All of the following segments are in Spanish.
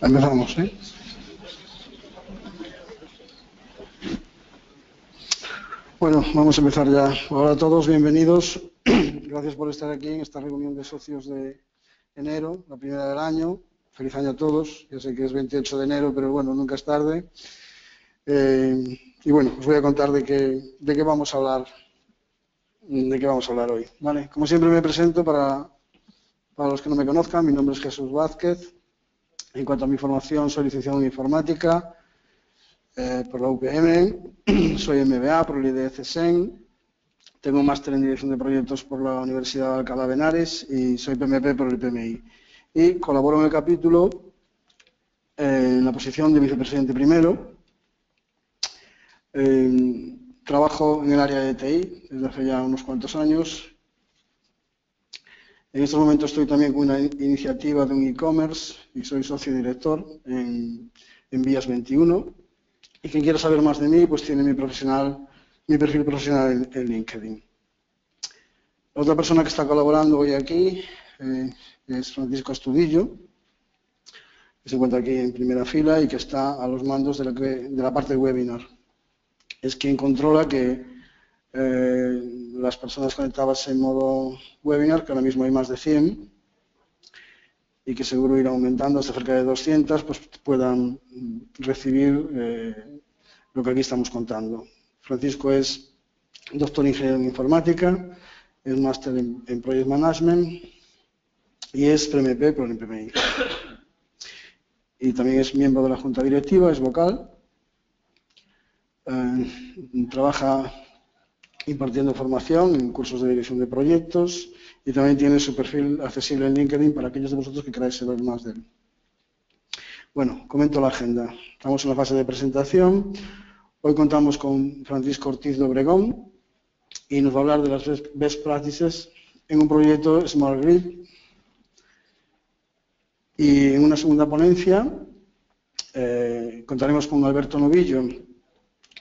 Empezamos, ¿eh? Bueno, vamos a empezar ya. Hola a todos, bienvenidos. Gracias por estar aquí en esta reunión de socios de enero, la primera del año. Feliz año a todos. Ya sé que es 28 de enero, pero bueno, nunca es tarde. Y bueno, os voy a contar de qué vamos a hablar. ¿De qué vamos a hablar hoy? Vale, como siempre me presento para los que no me conozcan. Mi nombre es Jesús Vázquez. En cuanto a mi formación, soy licenciado en informática por la UPM, soy MBA por el IDCSEN, tengo un máster en dirección de proyectos por la Universidad de Alcalá de Henares y soy PMP por el PMI. Y colaboro en el capítulo en la posición de vicepresidente primero. Trabajo en el área de TI desde hace ya unos cuantos años. En estos momentos estoy también con una iniciativa de un e-commerce y soy socio director en Vías 21. Y quien quiera saber más de mí, pues tiene mi perfil profesional en LinkedIn. La otra persona que está colaborando hoy aquí es Francisco Astudillo, que se encuentra aquí en primera fila y que está a los mandos de la parte de webinar. Es quien controla que las personas conectadas en modo webinar, que ahora mismo hay más de 100, y que seguro irá aumentando hasta cerca de 200, pues puedan recibir lo que aquí estamos contando. Francisco es doctor en Ingeniería en Informática, es máster en Project Management y es PMP por el PMI. Y también es miembro de la Junta Directiva, es vocal. Trabaja impartiendo formación en cursos de dirección de proyectos y también tiene su perfil accesible en LinkedIn para aquellos de vosotros que queráis saber más de él. Bueno, comento la agenda. Estamos en la fase de presentación. Hoy contamos con Francisco Ortiz de Obregón y nos va a hablar de las best practices en un proyecto Smart Grid. Y en una segunda ponencia contaremos con Alberto Novillo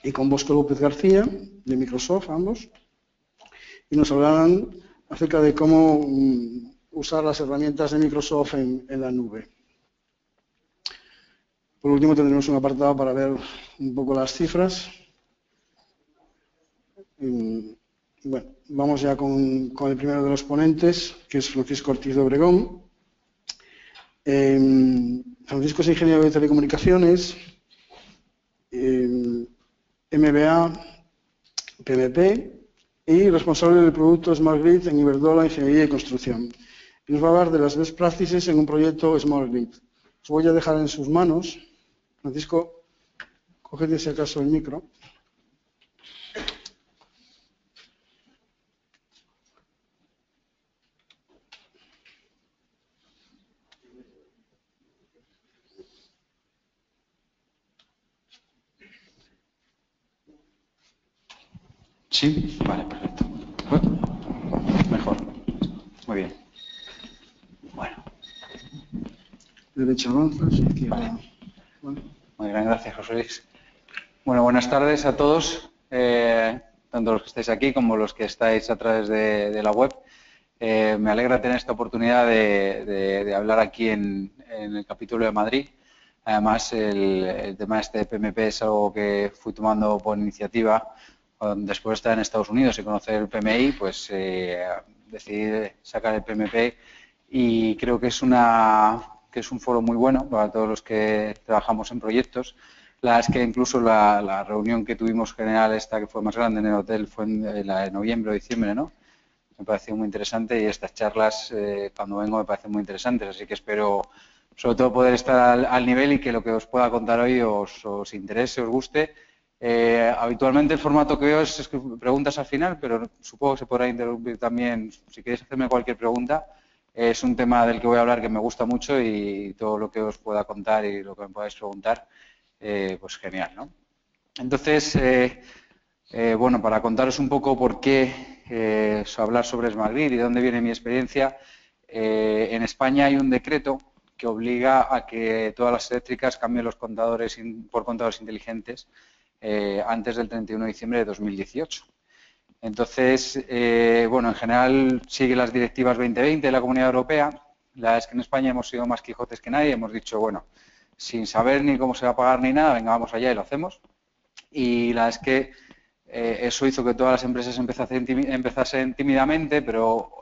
y con Bosco López García, de Microsoft, ambos, y nos hablarán acerca de cómo usar las herramientas de Microsoft en la nube. Por último, tendremos un apartado para ver un poco las cifras. Bueno, vamos ya con el primero de los ponentes, que es Francisco Ortiz de Obregón. Francisco es ingeniero de telecomunicaciones, MBA, PMP y responsable del producto Smart Grid en Iberdrola, Ingeniería y Construcción. Y nos va a hablar de las best practices en un proyecto Smart Grid. Os voy a dejar en sus manos. Francisco, cógete si acaso el micro. Sí, vale, perfecto. Mejor. Muy bien. Bueno. Derecha avanzas, izquierda. Vale. Bueno. Muy bien, gracias, José Luis. Bueno, buenas tardes a todos, tanto los que estáis aquí como los que estáis a través de la web. Me alegra tener esta oportunidad de hablar aquí en el capítulo de Madrid. Además, el tema de PMP es algo que fui tomando por iniciativa. Después de estar en Estados Unidos y conocer el PMI, pues decidí sacar el PMP y creo que es un foro muy bueno para todos los que trabajamos en proyectos. La verdad es que incluso la reunión que tuvimos general, esta que fue más grande en el hotel, fue en la de noviembre o diciembre, ¿no? Me pareció muy interesante y estas charlas, cuando vengo, me parecen muy interesantes, así que espero sobre todo poder estar al nivel y que lo que os pueda contar hoy os interese, os guste. Habitualmente el formato que veo es preguntas al final, pero supongo que se podrá interrumpir también si queréis hacerme cualquier pregunta. Es un tema del que voy a hablar que me gusta mucho y todo lo que os pueda contar y lo que me podáis preguntar, pues genial, ¿no? Entonces, bueno, para contaros un poco por qué hablar sobre Smart Grid y de dónde viene mi experiencia, en España hay un decreto que obliga a que todas las eléctricas cambien los contadores por contadores inteligentes antes del 31 de diciembre de 2018. Entonces, bueno, en general sigue las directivas 2020 de la Comunidad Europea. La verdad es que en España hemos sido más quijotes que nadie. Hemos dicho, bueno, sin saber ni cómo se va a pagar ni nada, venga, vamos allá y lo hacemos. Y la verdad es que eso hizo que todas las empresas empezasen tímidamente, pero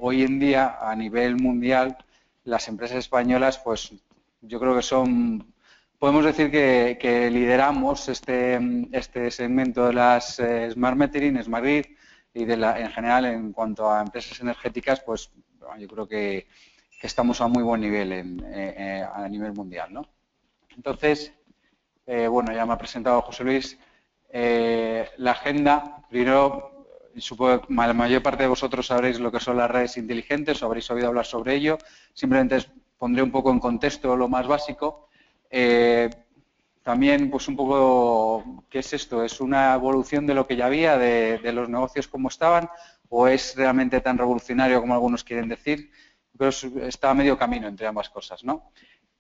hoy en día, a nivel mundial, las empresas españolas, pues yo creo que son, podemos decir que lideramos este segmento de las Smart Metering, Smart Grid, y en general, en cuanto a empresas energéticas, pues yo creo que estamos a muy buen nivel a nivel mundial, ¿no? Entonces, bueno, ya me ha presentado José Luis. La agenda, primero, supongo que la mayor parte de vosotros sabréis lo que son las redes inteligentes, o habréis oído hablar sobre ello. Simplemente pondré un poco en contexto lo más básico. También, pues un poco, ¿qué es esto? ¿Es una evolución de lo que ya había, de los negocios como estaban, o es realmente tan revolucionario como algunos quieren decir? Pero está a medio camino entre ambas cosas, ¿no?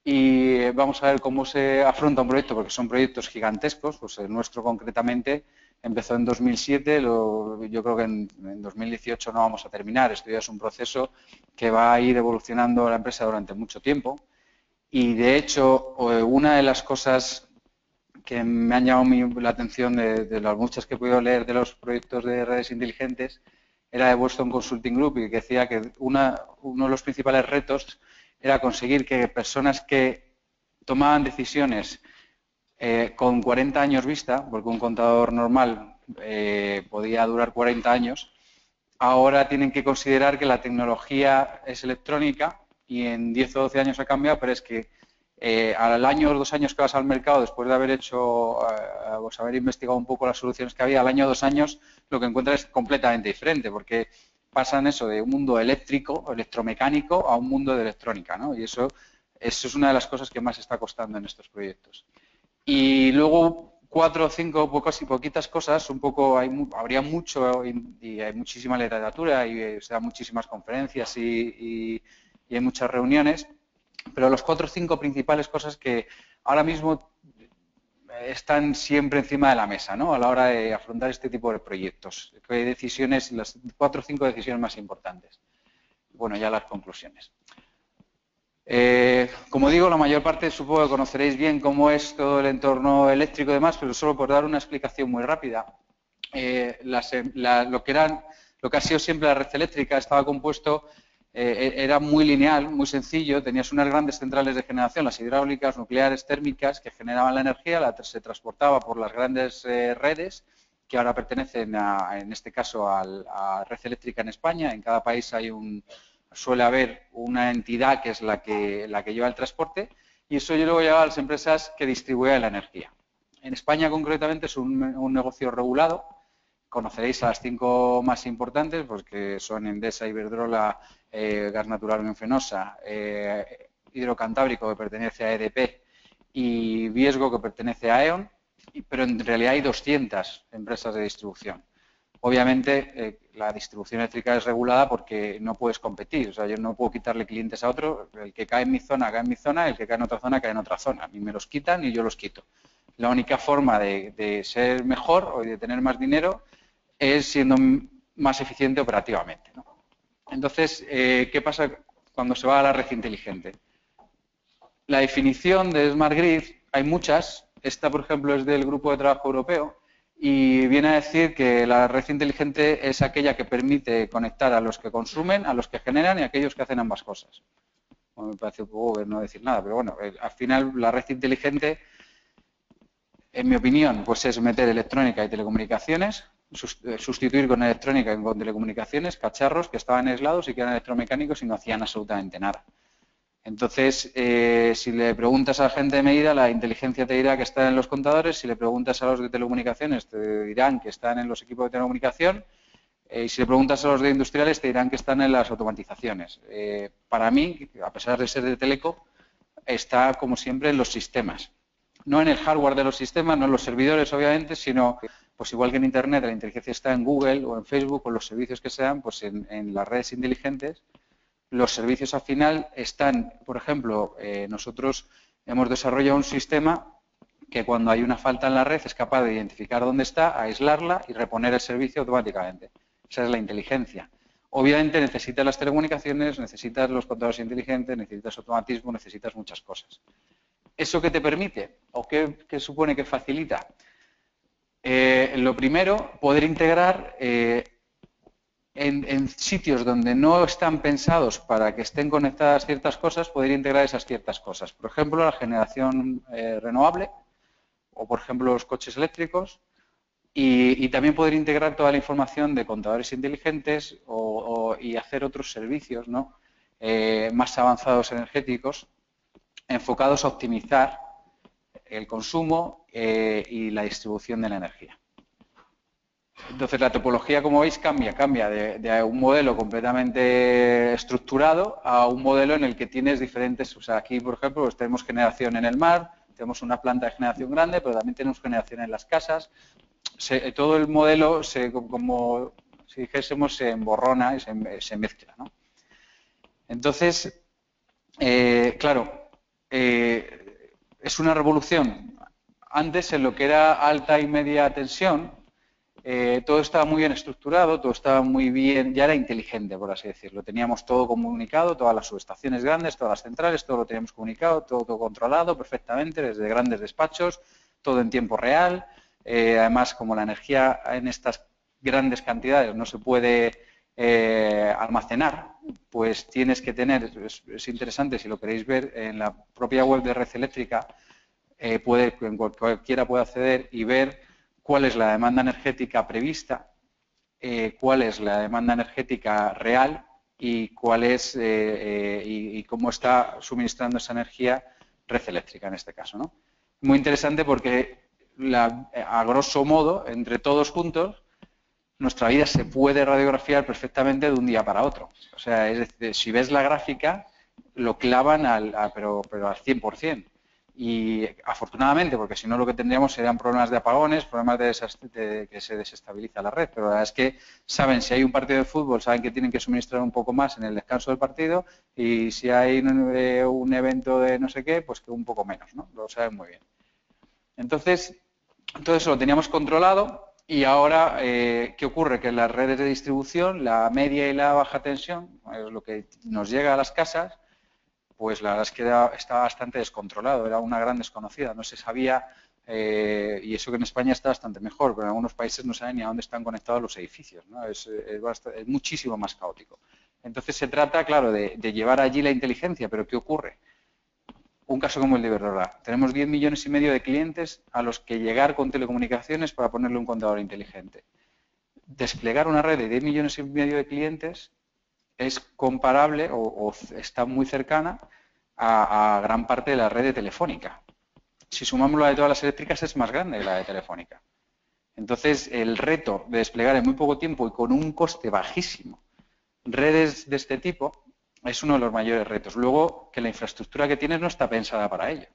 Y vamos a ver cómo se afronta un proyecto, porque son proyectos gigantescos. Pues el nuestro concretamente empezó en 2007, yo creo que en 2018 no vamos a terminar. Esto ya es un proceso que va a ir evolucionando la empresa durante mucho tiempo. Y de hecho, una de las cosas que me han llamado la atención de las muchas que he podido leer de los proyectos de redes inteligentes era de Boston Consulting Group, y que decía que uno de los principales retos era conseguir que personas que tomaban decisiones con 40 años vista, porque un contador normal podía durar 40 años, ahora tienen que considerar que la tecnología es electrónica y en 10 o 12 años ha cambiado, pero es que al año o 2 años que vas al mercado, después de haber hecho, pues haber investigado un poco las soluciones que había, al año o 2 años lo que encuentras es completamente diferente, porque pasan eso de un mundo eléctrico, electromecánico, a un mundo de electrónica, ¿no? Y eso es una de las cosas que más está costando en estos proyectos. Y luego 4 o 5 poquitas cosas, un poco habría mucho y hay muchísima literatura y se dan muchísimas conferencias y hay muchas reuniones, pero los 4 o 5 principales cosas que ahora mismo están siempre encima de la mesa, ¿no? A la hora de afrontar este tipo de proyectos. ¿Qué decisiones, las 4 o 5 decisiones más importantes? Bueno, ya las conclusiones. Como digo, la mayor parte supongo que conoceréis bien cómo es todo el entorno eléctrico y demás, pero solo por dar una explicación muy rápida. Lo que ha sido siempre la red eléctrica estaba compuesto, era muy lineal, muy sencillo. Tenías unas grandes centrales de generación, las hidráulicas, nucleares, térmicas, que generaban la energía, se transportaba por las grandes redes, que ahora pertenecen, en este caso, a Red Eléctrica en España. En cada país suele haber una entidad que es la que lleva el transporte, y eso luego lleva a las empresas que distribuyen la energía. En España, concretamente, es un negocio regulado. Conoceréis a las 5 más importantes, pues que son Endesa, Iberdrola, Gas Natural Fenosa, Hidrocantábrico, que pertenece a EDP, y Viesgo, que pertenece a E.ON, pero en realidad hay 200 empresas de distribución. Obviamente, la distribución eléctrica es regulada porque no puedes competir. O sea, yo no puedo quitarle clientes a otro. El que cae en mi zona, cae en mi zona. El que cae en otra zona, cae en otra zona. Ni me los quitan ni yo los quito. La única forma de ser mejor o de tener más dinero es siendo más eficiente operativamente, ¿no? Entonces, ¿qué pasa cuando se va a la red inteligente? La definición de Smart Grid, hay muchas. Esta, por ejemplo, es del Grupo de Trabajo Europeo y viene a decir que la red inteligente es aquella que permite conectar a los que consumen, a los que generan y a aquellos que hacen ambas cosas. Bueno, me parece un poco no decir nada, pero bueno, al final la red inteligente, en mi opinión, pues es meter electrónica y telecomunicaciones, sustituir con electrónica y con telecomunicaciones cacharros que estaban aislados y que eran electromecánicos y no hacían absolutamente nada. Entonces, si le preguntas a la gente de medida, la inteligencia te dirá que está en los contadores. Si le preguntas a los de telecomunicaciones, te dirán que están en los equipos de telecomunicación. Y si le preguntas a los de industriales, te dirán que están en las automatizaciones. Para mí, a pesar de ser de teleco, está, como siempre, en los sistemas. No en el hardware de los sistemas, no en los servidores, obviamente, sino, pues igual que en Internet, la inteligencia está en Google o en Facebook o en los servicios que sean, pues en las redes inteligentes. Los servicios al final están, por ejemplo, nosotros hemos desarrollado un sistema que cuando hay una falta en la red es capaz de identificar dónde está, aislarla y reponer el servicio automáticamente. Esa es la inteligencia. Obviamente necesitas las telecomunicaciones, necesitas los contadores inteligentes, necesitas automatismo, necesitas muchas cosas. ¿Eso qué te permite? ¿O qué supone que facilita? Lo primero, poder integrar en sitios donde no están pensados para que estén conectadas ciertas cosas, poder integrar esas ciertas cosas. Por ejemplo, la generación renovable o, por ejemplo, los coches eléctricos y también poder integrar toda la información de contadores inteligentes y hacer otros servicios, ¿no? Más avanzados energéticos enfocados a optimizar el consumo y la distribución de la energía. Entonces, la topología, como veis, cambia de un modelo completamente estructurado a un modelo en el que tienes diferentes, o sea, aquí, por ejemplo, pues tenemos generación en el mar, tenemos una planta de generación grande, pero también tenemos generación en las casas. Todo el modelo, como si dijésemos, se emborrona y se mezcla, ¿no? Entonces, claro, es una revolución. Antes, en lo que era alta y media tensión, todo estaba muy bien estructurado, todo estaba muy bien, ya era inteligente, por así decirlo. Teníamos todo comunicado, todas las subestaciones grandes, todas las centrales, todo lo teníamos comunicado, todo controlado perfectamente, desde grandes despachos, todo en tiempo real. Además, como la energía en estas grandes cantidades no se puede almacenar, pues tienes que tener, es interesante si lo queréis ver, en la propia web de Red Eléctrica, cualquiera puede acceder y ver cuál es la demanda energética prevista, cuál es la demanda energética real y cuál es y cómo está suministrando esa energía Red Eléctrica en este caso, ¿no? Muy interesante porque a grosso modo, entre todos juntos, nuestra vida se puede radiografiar perfectamente de un día para otro. O sea, es decir, si ves la gráfica, lo clavan pero al 100%. Y afortunadamente, porque si no lo que tendríamos serían problemas de apagones, problemas de que se desestabiliza la red. Pero la verdad es que saben, si hay un partido de fútbol, saben que tienen que suministrar un poco más en el descanso del partido y si hay un evento de no sé qué, pues que un poco menos, ¿no? Lo saben muy bien. Entonces, todo eso lo teníamos controlado y ahora, ¿qué ocurre? Que en las redes de distribución, la media y la baja tensión, es lo que nos llega a las casas, pues la verdad es que estaba bastante descontrolado, era una gran desconocida, no se sabía, y eso que en España está bastante mejor, pero en algunos países no saben ni a dónde están conectados los edificios, ¿no? Es muchísimo más caótico. Entonces se trata, claro, de llevar allí la inteligencia, pero ¿qué ocurre? Un caso como el de Iberdrola. Tenemos 10 millones y medio de clientes a los que llegar con telecomunicaciones para ponerle un contador inteligente. Desplegar una red de 10 millones y medio de clientes es comparable o está muy cercana a gran parte de la red de Telefónica. Si sumamos la de todas las eléctricas es más grande que la de Telefónica. Entonces, el reto de desplegar en muy poco tiempo y con un coste bajísimo redes de este tipo es uno de los mayores retos. Luego, que la infraestructura que tienes no está pensada para ello.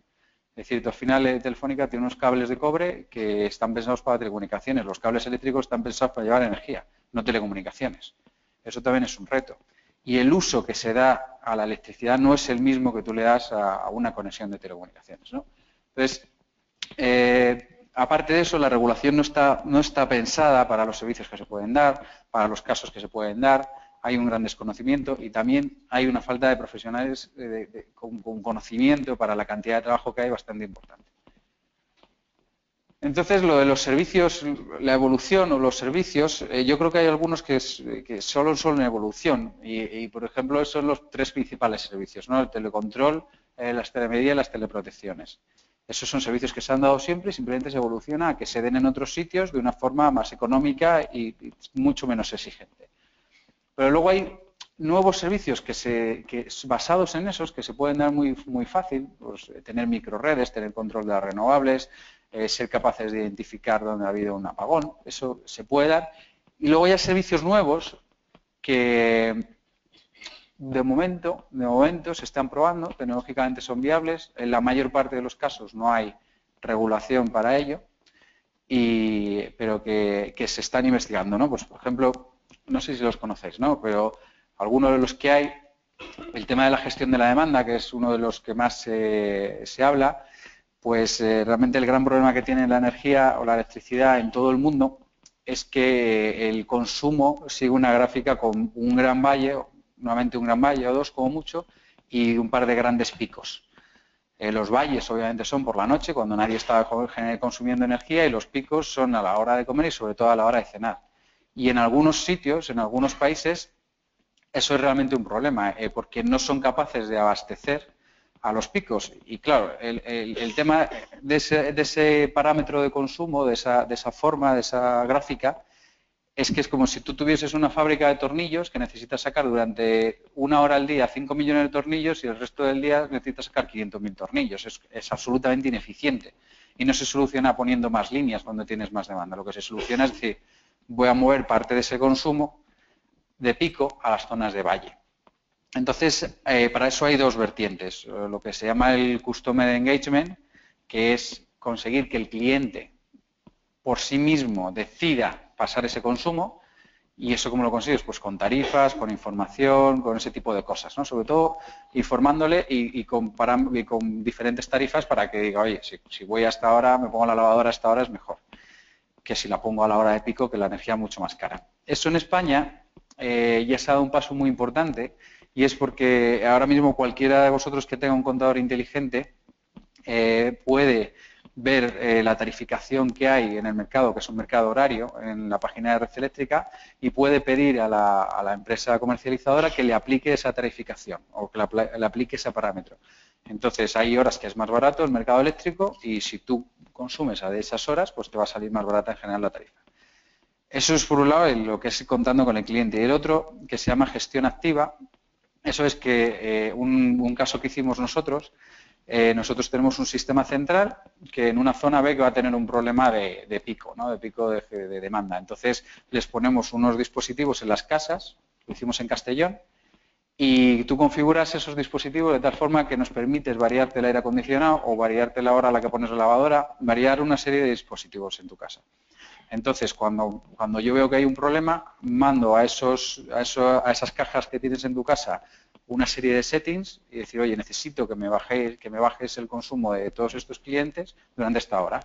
Es decir, al final Telefónica tiene unos cables de cobre que están pensados para telecomunicaciones. Los cables eléctricos están pensados para llevar energía, no telecomunicaciones. Eso también es un reto. Y el uso que se da a la electricidad no es el mismo que tú le das a una conexión de telecomunicaciones, ¿no? Entonces, aparte de eso, la regulación no está pensada para los servicios que se pueden dar, para los casos que se pueden dar. Hay un gran desconocimiento y también hay una falta de profesionales con conocimiento para la cantidad de trabajo que hay bastante importante. Entonces, lo de los servicios, la evolución o los servicios, yo creo que hay algunos que solo son en evolución y, por ejemplo, esos son los tres principales servicios, ¿no? El telecontrol, las telemedías y las teleprotecciones. Esos son servicios que se han dado siempre y simplemente se evoluciona a que se den en otros sitios de una forma más económica y mucho menos exigente. Pero luego hay nuevos servicios basados en esos que se pueden dar muy fácil, pues, tener microredes, tener control de las renovables, ser capaces de identificar dónde ha habido un apagón, eso se puede dar. Y luego hay servicios nuevos que de momento se están probando, tecnológicamente son viables, en la mayor parte de los casos no hay regulación para ello, pero que se están investigando, ¿no? Pues, por ejemplo, no sé si los conocéis, ¿no? Pero algunos de los que hay, el tema de la gestión de la demanda, que es uno de los que más se habla, pues realmente el gran problema que tiene la energía o la electricidad en todo el mundo es que el consumo sigue una gráfica con un gran valle, nuevamente un gran valle o dos como mucho, y un par de grandes picos. Los valles obviamente son por la noche, cuando nadie está consumiendo energía, y los picos son a la hora de comer y sobre todo a la hora de cenar. Y en algunos sitios, en algunos países, eso es realmente un problema, porque no son capaces de abastecer a los picos. Y claro, el tema de ese parámetro de consumo, de esa forma, de esa gráfica, es que es como si tú tuvieses una fábrica de tornillos que necesitas sacar durante 1 hora al día 5 millones de tornillos y el resto del día necesitas sacar 500.000 tornillos. Es absolutamente ineficiente y no se soluciona poniendo más líneas cuando tienes más demanda. Lo que se soluciona es decir, voy a mover parte de ese consumo de pico a las zonas de valle. Entonces, para eso hay dos vertientes. Lo que se llama el Customer Engagement, que es conseguir que el cliente por sí mismo decida pasar ese consumo, y eso cómo lo consigues, pues con tarifas, con información, con ese tipo de cosas, ¿no? Sobre todo informándole y con diferentes tarifas para que diga, oye, si voy a esta hora, me pongo la lavadora a esta hora, es mejor que si la pongo a la hora de pico, que la energía es mucho más cara. Eso en España ya se ha dado un paso muy importante, y es porque ahora mismo cualquiera de vosotros que tenga un contador inteligente puede ver la tarificación que hay en el mercado, que es un mercado horario, en la página de Red Eléctrica, y puede pedir a la empresa comercializadora que le aplique esa tarificación o que le aplique ese parámetro. Entonces, hay horas que es más barato el mercado eléctrico, y si tú consumes a de esas horas, pues te va a salir más barata en general la tarifa. Eso es por un lado lo que es contando con el cliente. Y el otro, que se llama gestión activa, eso es que un caso que hicimos nosotros tenemos un sistema central que en una zona ve que va a tener un problema de pico, ¿no? De pico de demanda. Entonces, les ponemos unos dispositivos en las casas, lo hicimos en Castellón, y tú configuras esos dispositivos de tal forma que nos permites variarte el aire acondicionado o variarte la hora a la que pones la lavadora, variar una serie de dispositivos en tu casa. Entonces, cuando yo veo que hay un problema, mando a esas cajas que tienes en tu casa una serie de settings y decir, oye, necesito que me bajes el consumo de todos estos clientes durante esta hora.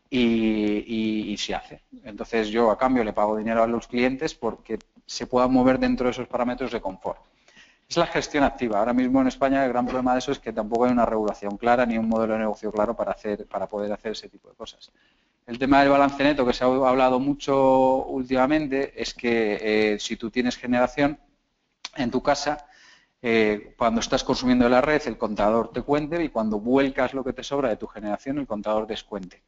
Y se hace. Entonces, yo a cambio le pago dinero a los clientes porque se puedan mover dentro de esos parámetros de confort. Es la gestión activa. Ahora mismo en España el gran problema de eso es que tampoco hay una regulación clara ni un modelo de negocio claro para poder hacer ese tipo de cosas. El tema del balance neto, que se ha hablado mucho últimamente, es que si tú tienes generación en tu casa, cuando estás consumiendo de la red, el contador te cuente, y cuando vuelcas lo que te sobra de tu generación, el contador descuente.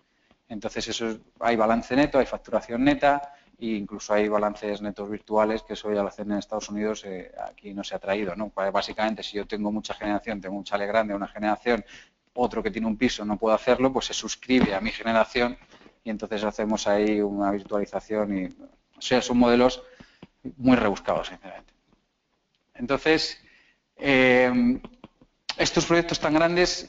Entonces, hay balance neto, hay facturación neta, e incluso hay balances netos virtuales, que eso ya lo hacen en Estados Unidos, aquí no se ha traído, ¿no? Básicamente, si yo tengo mucha generación, tengo un chalet grande, una generación, otro que tiene un piso no puede hacerlo, pues se suscribe a mi generación y entonces hacemos ahí una virtualización y, o sea, son modelos muy rebuscados, sinceramente. Entonces, estos proyectos tan grandes,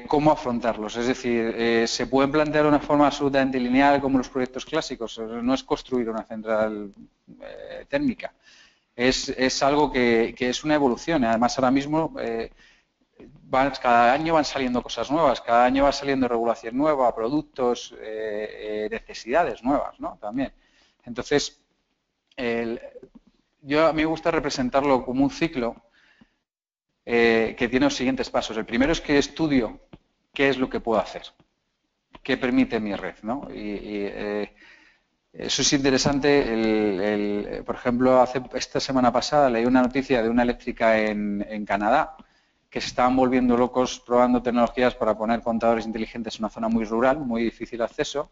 ¿cómo afrontarlos? Es decir, ¿se pueden plantear de una forma absolutamente lineal como los proyectos clásicos? No es construir una central térmica. Es algo que es una evolución. Además, ahora mismo cada año van saliendo cosas nuevas, cada año va saliendo regulación nueva, productos, necesidades nuevas, ¿no? También. Entonces, a mí me gusta representarlo como un ciclo que tiene los siguientes pasos. El primero es que estudio qué es lo que puedo hacer, qué permite mi red, ¿no? Eso es interesante. Por ejemplo, esta semana pasada leí una noticia de una eléctrica en Canadá que se estaban volviendo locos probando tecnologías para poner contadores inteligentes en una zona muy rural, muy difícil de acceso,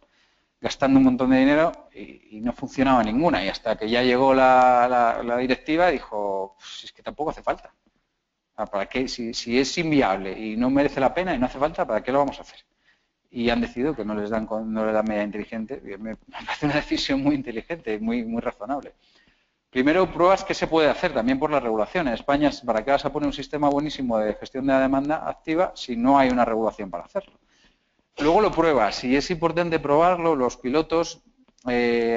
gastando un montón de dinero y no funcionaba ninguna. Y hasta que ya llegó la directiva, dijo, pues es que tampoco hace falta. ¿Para qué? Si es inviable y no merece la pena y no hace falta, ¿para qué lo vamos a hacer? Y han decidido que no les dan media inteligente. Me parece una decisión muy inteligente, muy razonable. Primero, pruebas qué se puede hacer también por la regulación. En España, ¿para qué vas a poner un sistema buenísimo de gestión de la demanda activa si no hay una regulación para hacerlo? Luego lo pruebas, y es importante probarlo. Los pilotos,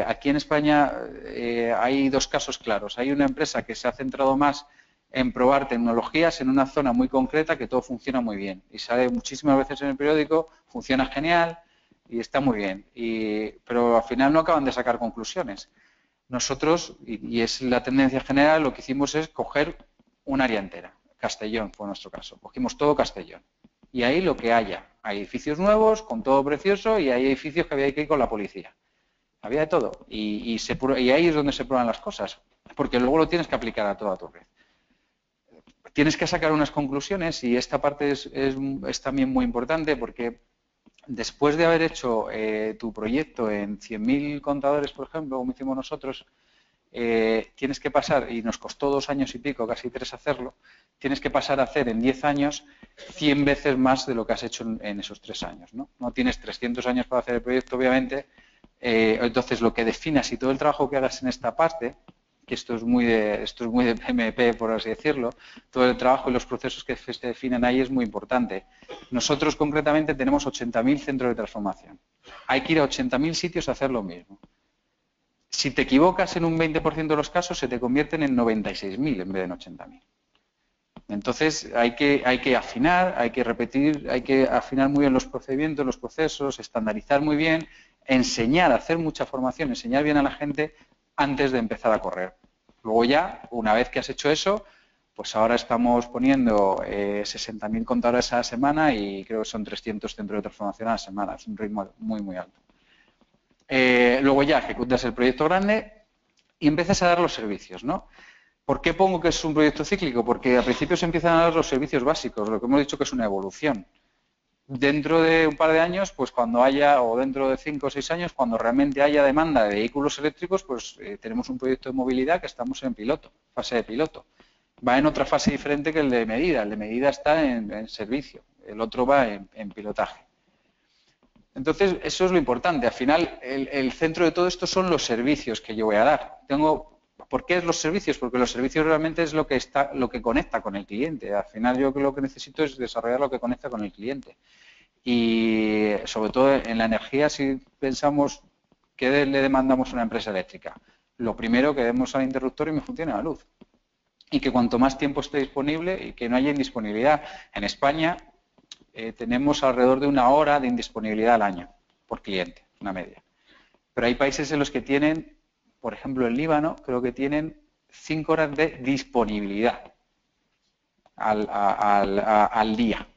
aquí en España hay dos casos claros. Hay una empresa que se ha centrado más en probar tecnologías en una zona muy concreta que todo funciona muy bien. Y sale muchísimas veces en el periódico, funciona genial y está muy bien. Pero al final no acaban de sacar conclusiones. Nosotros, y es la tendencia general, lo que hicimos es coger un área entera. Castellón fue nuestro caso. Cogimos todo Castellón. Y ahí lo que haya. Hay edificios nuevos, con todo precioso, y hay edificios que había que ir con la policía. Había de todo. Y ahí es donde se prueban las cosas. Porque luego lo tienes que aplicar a toda tu red. Tienes que sacar unas conclusiones y esta parte es también muy importante porque después de haber hecho tu proyecto en 100.000 contadores, por ejemplo, como hicimos nosotros, tienes que pasar, y nos costó 2 años y pico, casi 3 hacerlo, tienes que pasar a hacer en 10 años 100 veces más de lo que has hecho en esos 3 años. No tienes 300 años para hacer el proyecto, obviamente, entonces lo que definas y todo el trabajo que hagas en esta parte, que esto es muy de PMP, por así decirlo, todo el trabajo y los procesos que se definen ahí es muy importante. Nosotros concretamente tenemos 80.000 centros de transformación. Hay que ir a 80.000 sitios a hacer lo mismo. Si te equivocas en un 20% de los casos, se te convierten en 96.000 en vez de en 80.000. Entonces hay que afinar, hay que repetir, hay que afinar muy bien los procedimientos, los procesos, estandarizar muy bien, enseñar, hacer mucha formación, enseñar bien a la gente antes de empezar a correr. Luego ya, una vez que has hecho eso, pues ahora estamos poniendo 60.000 contadores a la semana y creo que son 300 centros de transformación a la semana. Es un ritmo muy, muy alto. Luego ya ejecutas el proyecto grande y empiezas a dar los servicios, ¿no? ¿Por qué pongo que es un proyecto cíclico? Porque al principio se empiezan a dar los servicios básicos, lo que hemos dicho que es una evolución. Dentro de un par de años, pues cuando haya, o dentro de 5 o 6 años, cuando realmente haya demanda de vehículos eléctricos, pues tenemos un proyecto de movilidad que estamos en piloto, fase de piloto. Va en otra fase diferente que el de medida. El de medida está en servicio, el otro va en pilotaje. Entonces, eso es lo importante. Al final, el centro de todo esto son los servicios que yo voy a dar. ¿Por qué es los servicios? Porque los servicios realmente es lo que conecta con el cliente. Al final, yo lo que necesito es desarrollar lo que conecta con el cliente. Y sobre todo en la energía, si pensamos qué le demandamos a una empresa eléctrica, lo primero que demos al interruptor y me funcione la luz. Y que cuanto más tiempo esté disponible y que no haya indisponibilidad. En España tenemos alrededor de 1 hora de indisponibilidad al año por cliente, una media. Pero hay países en los que tienen, por ejemplo en Líbano, creo que tienen 5 horas de disponibilidad al día.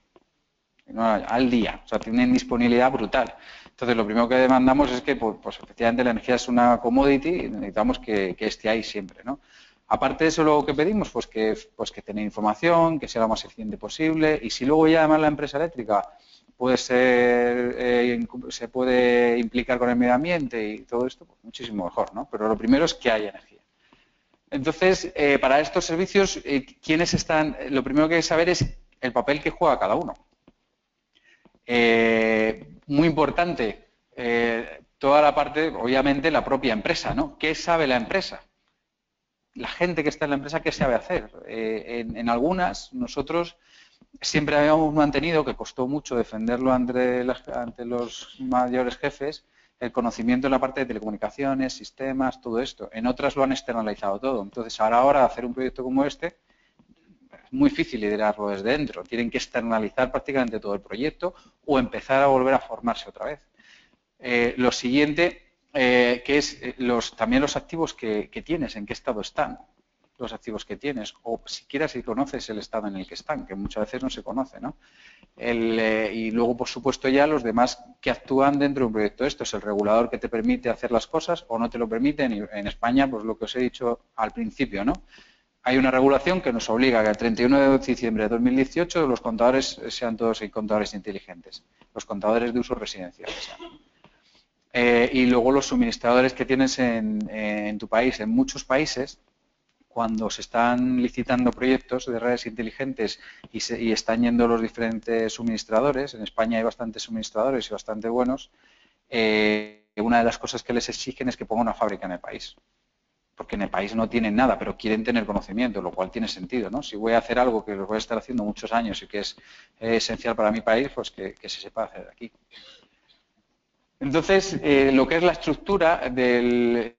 Al día, o sea, tienen disponibilidad brutal. Entonces, lo primero que demandamos es que, pues efectivamente, la energía es una commodity y necesitamos que esté ahí siempre, ¿no? Aparte de eso, luego que pedimos, pues que tenga información, que sea lo más eficiente posible, y si luego ya además la empresa eléctrica puede ser, se puede implicar con el medio ambiente y todo esto, pues muchísimo mejor, ¿no? Pero lo primero es que haya energía. Entonces, para estos servicios, ¿quiénes están? Lo primero que hay que saber es el papel que juega cada uno. Muy importante, toda la parte, obviamente, la propia empresa, ¿no? ¿Qué sabe la empresa? La gente que está en la empresa, ¿qué sabe hacer? En algunas, nosotros siempre habíamos mantenido, que costó mucho defenderlo ante los mayores jefes, el conocimiento en la parte de telecomunicaciones, sistemas, todo esto. En otras lo han externalizado todo. Entonces, a la hora de hacer un proyecto como este, es muy difícil liderarlo desde dentro. Tienen que externalizar prácticamente todo el proyecto o empezar a volver a formarse otra vez. Lo siguiente, que es también los activos que tienes, en qué estado están los activos que tienes, o siquiera si conoces el estado en el que están, que muchas veces no se conoce, ¿no? Y luego, por supuesto, ya los demás que actúan dentro de un proyecto. Esto es el regulador que te permite hacer las cosas o no te lo permiten. Y en España, pues lo que os he dicho al principio, ¿no? Hay una regulación que nos obliga a que el 31 de diciembre de 2018 los contadores sean todos contadores inteligentes, los contadores de uso residencial. Y luego los suministradores que tienes en tu país. En muchos países, cuando se están licitando proyectos de redes inteligentes y están yendo los diferentes suministradores, en España hay bastantes suministradores y bastante buenos, una de las cosas que les exigen es que ponga una fábrica en el país. Porque en el país no tienen nada, pero quieren tener conocimiento, lo cual tiene sentido, ¿no? Si voy a hacer algo que lo voy a estar haciendo muchos años y que es esencial para mi país, pues que se sepa hacer aquí. Entonces, lo que es la estructura del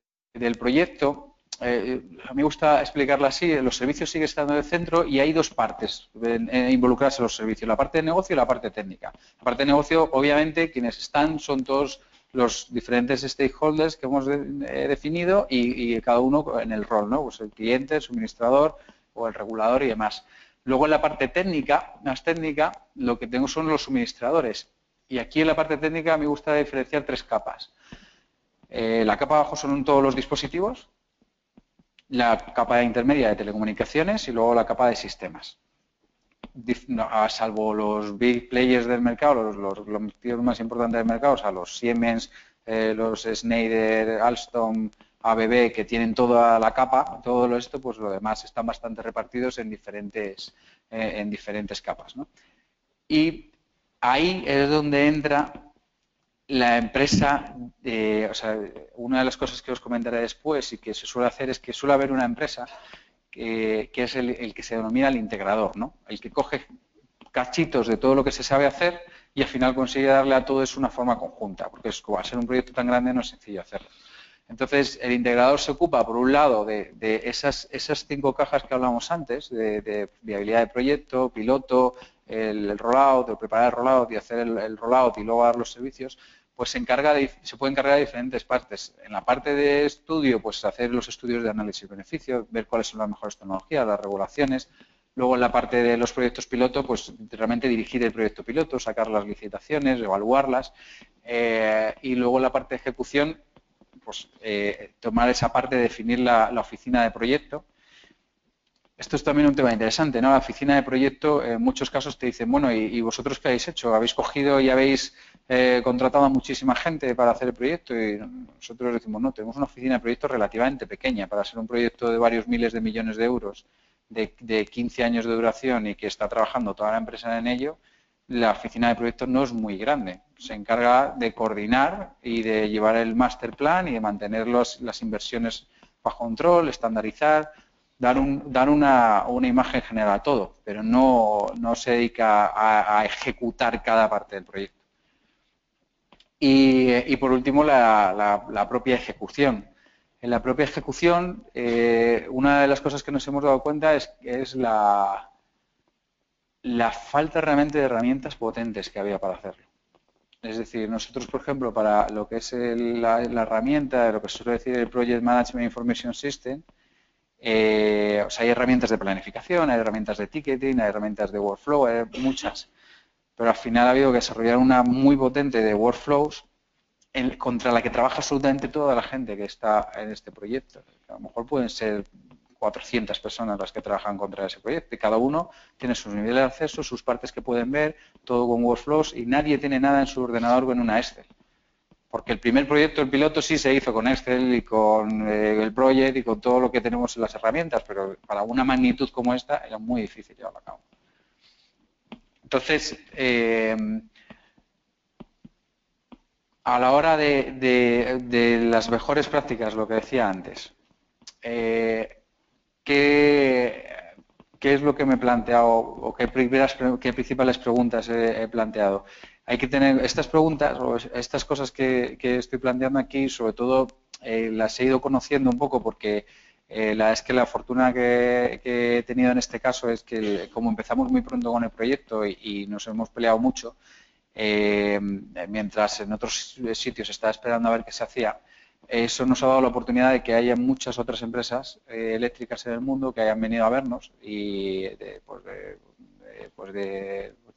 proyecto, a mí me gusta explicarlo así, los servicios siguen estando en el centro y hay dos partes en involucrarse en los servicios, la parte de negocio y la parte técnica. La parte de negocio, obviamente, quienes están son todos los diferentes stakeholders que hemos definido y cada uno en el rol, ¿no? Pues el cliente, el suministrador o el regulador y demás. Luego en la parte técnica, más técnica, lo que tengo son los suministradores. Y aquí en la parte técnica me gusta diferenciar tres capas. La capa abajo son todos los dispositivos, la capa intermedia de telecomunicaciones y luego la capa de sistemas. Salvo los big players del mercado, los tíos más importantes del mercado, o sea, los Siemens, los Schneider, Alstom, ABB, que tienen toda la capa, todo esto, pues lo demás están bastante repartidos en diferentes capas, ¿no? Y ahí es donde entra la empresa, o sea, una de las cosas que os comentaré después y que se suele hacer es que suele haber una empresa que es el que se denomina el integrador, ¿no? El que coge cachitos de todo lo que se sabe hacer y al final consigue darle a todo eso una forma conjunta, porque al ser un proyecto tan grande no es sencillo hacerlo. Entonces, el integrador se ocupa, por un lado, de esas 5 cajas que hablamos antes, de viabilidad de proyecto, piloto, el rollout, de preparar el rollout y hacer el rollout y luego dar los servicios, pues se puede encargar de diferentes partes. En la parte de estudio, pues hacer los estudios de análisis y beneficio, ver cuáles son las mejores tecnologías, las regulaciones. Luego en la parte de los proyectos piloto, pues realmente dirigir el proyecto piloto, sacar las licitaciones, evaluarlas. Y luego en la parte de ejecución, pues tomar esa parte de definir la oficina de proyecto. Esto es también un tema interesante, ¿no? La oficina de proyecto, en muchos casos te dicen, bueno, ¿y vosotros qué habéis hecho? ¿Habéis cogido y habéis contratado a muchísima gente para hacer el proyecto? Y nosotros decimos, no, tenemos una oficina de proyecto relativamente pequeña para ser un proyecto de varios miles de millones de euros, de 15 años de duración y que está trabajando toda la empresa en ello. La oficina de proyectos no es muy grande. Se encarga de coordinar y de llevar el master plan y de mantener las inversiones bajo control, estandarizar, dar una imagen general a todo, pero no se dedica a ejecutar cada parte del proyecto. Y por último, la propia ejecución. En la propia ejecución, una de las cosas que nos hemos dado cuenta es la falta realmente de herramientas potentes que había para hacerlo. Es decir, nosotros, por ejemplo, para lo que es la herramienta, lo que se suele decir el Project Management Information System, o sea, hay herramientas de planificación, hay herramientas de ticketing, hay herramientas de workflow, hay muchas. Pero al final ha habido que desarrollar una muy potente de workflows contra la que trabaja absolutamente toda la gente que está en este proyecto. A lo mejor pueden ser 400 personas las que trabajan contra ese proyecto y cada uno tiene sus niveles de acceso, sus partes que pueden ver, todo con workflows y nadie tiene nada en su ordenador con una Excel. Porque el primer proyecto, el piloto, sí se hizo con Excel y con el Project y con todo lo que tenemos en las herramientas, pero para una magnitud como esta era muy difícil llevarlo a cabo. Entonces, a la hora de las mejores prácticas, lo que decía antes, ¿qué es lo que me he planteado o qué principales preguntas he planteado? Hay que tener estas preguntas o estas cosas que estoy planteando aquí, sobre todo las he ido conociendo un poco porque la fortuna que he tenido en este caso es que como empezamos muy pronto con el proyecto y nos hemos peleado mucho, mientras en otros sitios estaba esperando a ver qué se hacía, eso nos ha dado la oportunidad de que haya muchas otras empresas eléctricas en el mundo que hayan venido a vernos y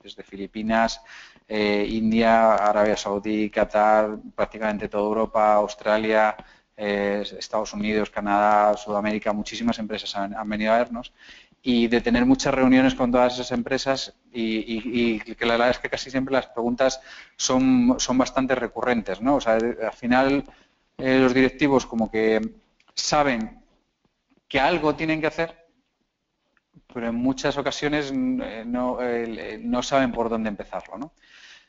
desde Filipinas, India, Arabia Saudí, Qatar, prácticamente toda Europa, Australia, Estados Unidos, Canadá, Sudamérica, muchísimas empresas han venido a vernos y de tener muchas reuniones con todas esas empresas y que la verdad es que casi siempre las preguntas son bastante recurrentes, ¿no? O sea, al final los directivos como que saben que algo tienen que hacer, pero en muchas ocasiones no saben por dónde empezarlo, ¿no?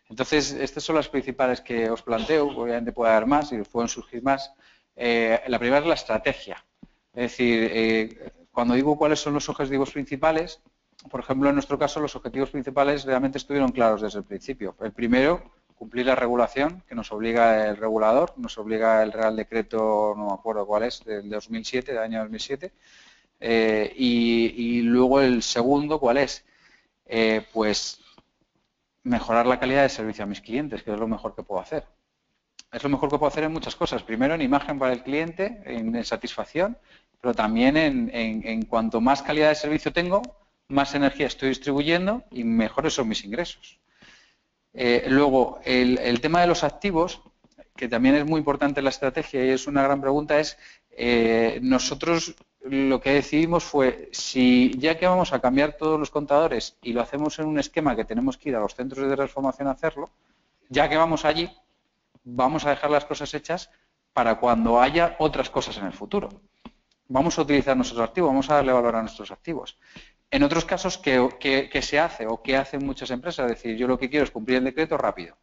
Entonces, estas son las principales que os planteo, obviamente puede haber más y pueden surgir más. La primera es la estrategia, es decir, cuando digo cuáles son los objetivos principales, por ejemplo, en nuestro caso los objetivos principales realmente estuvieron claros desde el principio. El primero, cumplir la regulación que nos obliga el regulador, nos obliga el Real Decreto, no me acuerdo cuál es, del 2007, del año 2007. Y luego el segundo, ¿cuál es? Pues mejorar la calidad de servicio a mis clientes, que es lo mejor que puedo hacer. Es lo mejor que puedo hacer en muchas cosas. Primero, en imagen para el cliente, en satisfacción, pero también en cuanto más calidad de servicio tengo, más energía estoy distribuyendo y mejores son mis ingresos. Luego, el tema de los activos, que también es muy importante en la estrategia y es una gran pregunta, es nosotros lo que decidimos fue, si ya que vamos a cambiar todos los contadores y lo hacemos en un esquema que tenemos que ir a los centros de transformación a hacerlo, ya que vamos allí, vamos a dejar las cosas hechas para cuando haya otras cosas en el futuro. Vamos a utilizar nuestros activos, vamos a darle valor a nuestros activos. En otros casos, ¿qué se hace o qué hacen muchas empresas? Es decir, yo lo que quiero es cumplir el decreto rápido.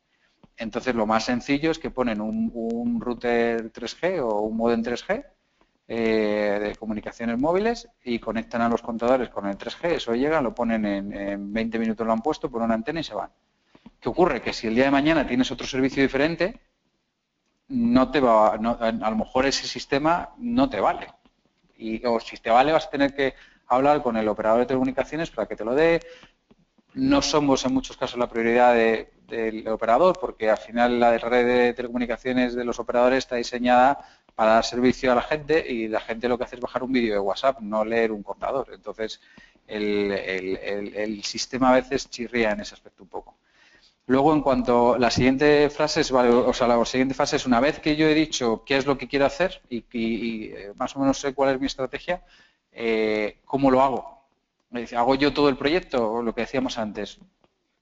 Entonces, lo más sencillo es que ponen un router 3G o un modem 3G de comunicaciones móviles y conectan a los contadores con el 3G, eso llega, lo ponen en 20 minutos, lo han puesto, ponen una antena y se van. ¿Qué ocurre? Que si el día de mañana tienes otro servicio diferente, no te va, a lo mejor ese sistema no te vale. O si te vale, vas a tener que hablar con el operador de telecomunicaciones para que te lo dé. No somos en muchos casos la prioridad del operador, porque al final la red de telecomunicaciones de los operadores está diseñada para dar servicio a la gente y la gente lo que hace es bajar un vídeo de WhatsApp, no leer un contador. Entonces, el sistema a veces chirría en ese aspecto un poco. Luego, en cuanto a la siguiente frase, la siguiente fase es una vez que yo he dicho qué es lo que quiero hacer y más o menos sé cuál es mi estrategia, ¿cómo lo hago? ¿Hago yo todo el proyecto? O lo que decíamos antes,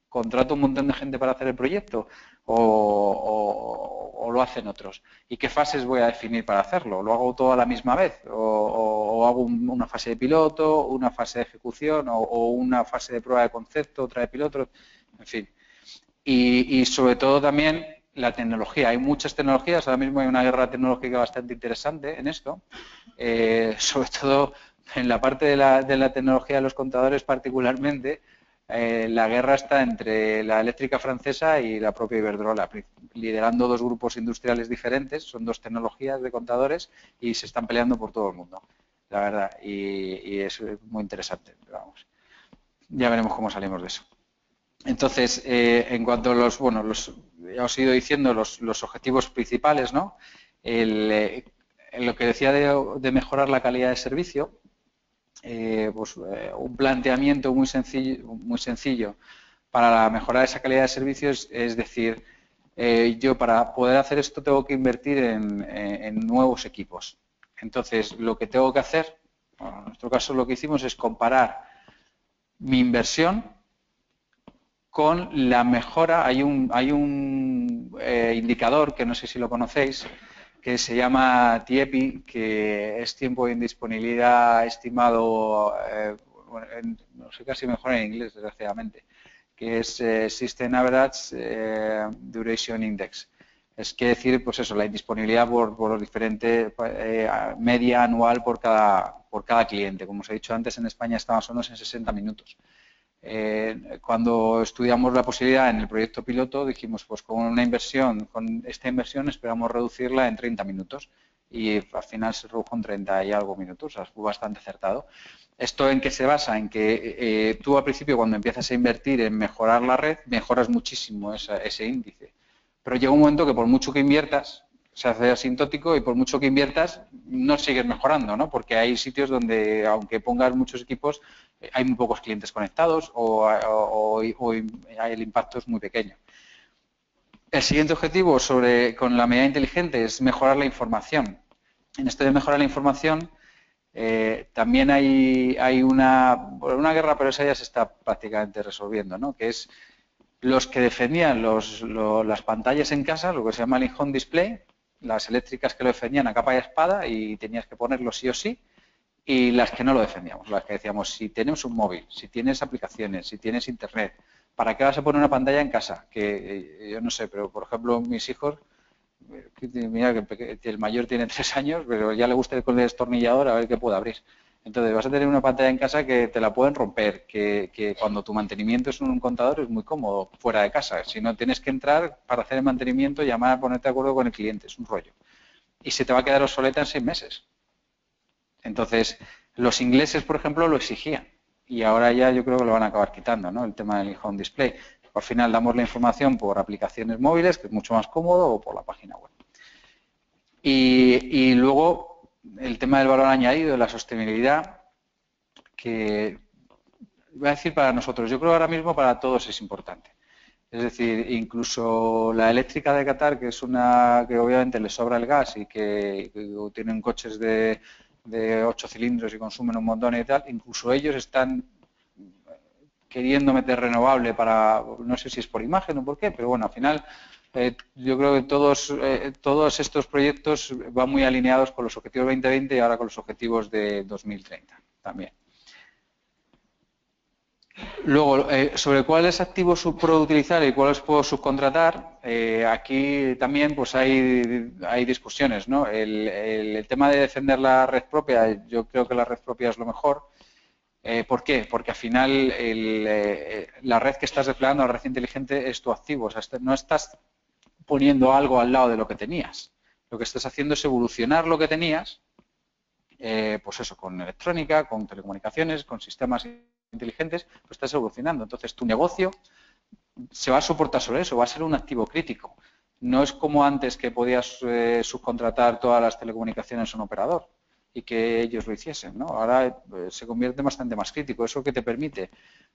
¿contrato un montón de gente para hacer el proyecto? ¿O lo hacen otros? ¿Y qué fases voy a definir para hacerlo? ¿Lo hago todo a la misma vez? ¿O hago una fase de piloto, una fase de ejecución o una fase de prueba de concepto, otra de piloto? En fin. Y sobre todo también la tecnología. Hay muchas tecnologías, ahora mismo hay una guerra tecnológica bastante interesante en esto, sobre todo en la parte de la tecnología de los contadores particularmente. La guerra está entre la eléctrica francesa y la propia Iberdrola, liderando dos grupos industriales diferentes, son dos tecnologías de contadores y se están peleando por todo el mundo, la verdad, y es muy interesante, vamos. Ya veremos cómo salimos de eso. Entonces, en cuanto a ya os he ido diciendo los objetivos principales, ¿no? Lo que decía de mejorar la calidad de servicio, un planteamiento muy sencillo para mejorar esa calidad de servicios es decir, yo para poder hacer esto tengo que invertir en nuevos equipos. Entonces, lo que tengo que hacer, bueno, en nuestro caso lo que hicimos es comparar mi inversión con la mejora. Hay un indicador que no sé si lo conocéis, que se llama TIEPI, que es tiempo de indisponibilidad estimado, no sé, casi mejor en inglés, desgraciadamente, que es System Average Duration Index. Es que decir, pues eso, la indisponibilidad por diferente media anual por cada cliente. Como os he dicho antes, en España está más o menos en 60 minutos. Cuando estudiamos la posibilidad en el proyecto piloto, dijimos, pues con esta inversión esperamos reducirla en 30 minutos y al final se redujo en 30 y algo minutos, o sea, fue bastante acertado. ¿Esto en qué se basa? En que tú al principio, cuando empiezas a invertir en mejorar la red, mejoras muchísimo ese índice, pero llega un momento que por mucho que inviertas, se hace asintótico y por mucho que inviertas no sigues mejorando, ¿no? Porque hay sitios donde, aunque pongas muchos equipos, hay muy pocos clientes conectados o el impacto es muy pequeño. El siguiente objetivo con la medida inteligente es mejorar la información. En esto de mejorar la información también hay una guerra, pero esa ya se está prácticamente resolviendo, ¿no? Que es los que defendían las pantallas en casa, lo que se llama el in-home display, las eléctricas que lo defendían a capa y espada y tenías que ponerlo sí o sí, y las que no lo defendíamos, las que decíamos, si tienes un móvil, si tienes aplicaciones, si tienes internet, ¿para qué vas a poner una pantalla en casa? Que yo no sé, pero por ejemplo mis hijos, mira que el mayor tiene 3 años, pero ya le gusta ir con el destornillador a ver qué puede abrir. Entonces vas a tener una pantalla en casa que te la pueden romper, que cuando tu mantenimiento es un contador es muy cómodo fuera de casa. Si no tienes que entrar para hacer el mantenimiento, llamar a ponerte de acuerdo con el cliente, es un rollo. Y se te va a quedar obsoleta en 6 meses. Entonces, los ingleses, por ejemplo, lo exigían. Y ahora ya yo creo que lo van a acabar quitando, ¿no? El tema del home display. Al final damos la información por aplicaciones móviles, que es mucho más cómodo, o por la página web. Y luego el tema del valor añadido, de la sostenibilidad, que voy a decir para nosotros, yo creo que ahora mismo para todos es importante. Es decir, incluso la eléctrica de Qatar, que es una que obviamente les sobra el gas y que tienen coches de 8 cilindros y consumen un montón y tal, incluso ellos están queriendo meter renovable para, no sé si es por imagen o por qué, pero bueno, al final yo creo que todos estos proyectos van muy alineados con los objetivos 2020 y ahora con los objetivos de 2030 también. Luego, sobre cuáles activos puedo utilizar y cuáles puedo subcontratar, aquí también pues hay discusiones, ¿no? El tema de defender la red propia, yo creo que la red propia es lo mejor. ¿Por qué? Porque al final la red que estás desplegando, la red inteligente, es tu activo. O sea, no estás poniendo algo al lado de lo que tenías. Lo que estás haciendo es evolucionar lo que tenías, pues eso, con electrónica, con telecomunicaciones, con sistemas inteligentes, pues estás evolucionando. Entonces, tu negocio se va a soportar sobre eso, va a ser un activo crítico. No es como antes que podías subcontratar todas las telecomunicaciones a un operador y que ellos lo hiciesen, ¿no? Ahora se convierte bastante más crítico. Eso que te permite,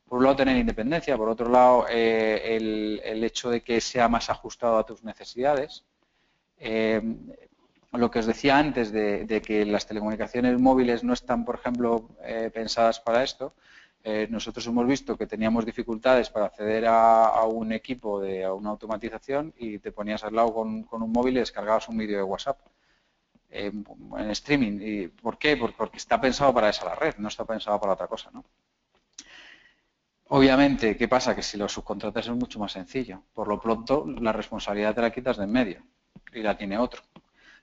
por un lado, tener independencia, por otro lado, el hecho de que sea más ajustado a tus necesidades. Lo que os decía antes de que las telecomunicaciones móviles no están, por ejemplo, pensadas para esto, nosotros hemos visto que teníamos dificultades para acceder a un equipo a una automatización y te ponías al lado con un móvil y descargabas un vídeo de WhatsApp en streaming. ¿Y por qué? Porque está pensado para esa la red, no está pensado para otra cosa, ¿no? Obviamente, ¿qué pasa? Que si lo subcontratas es mucho más sencillo. Por lo pronto, la responsabilidad te la quitas de en medio y la tiene otro.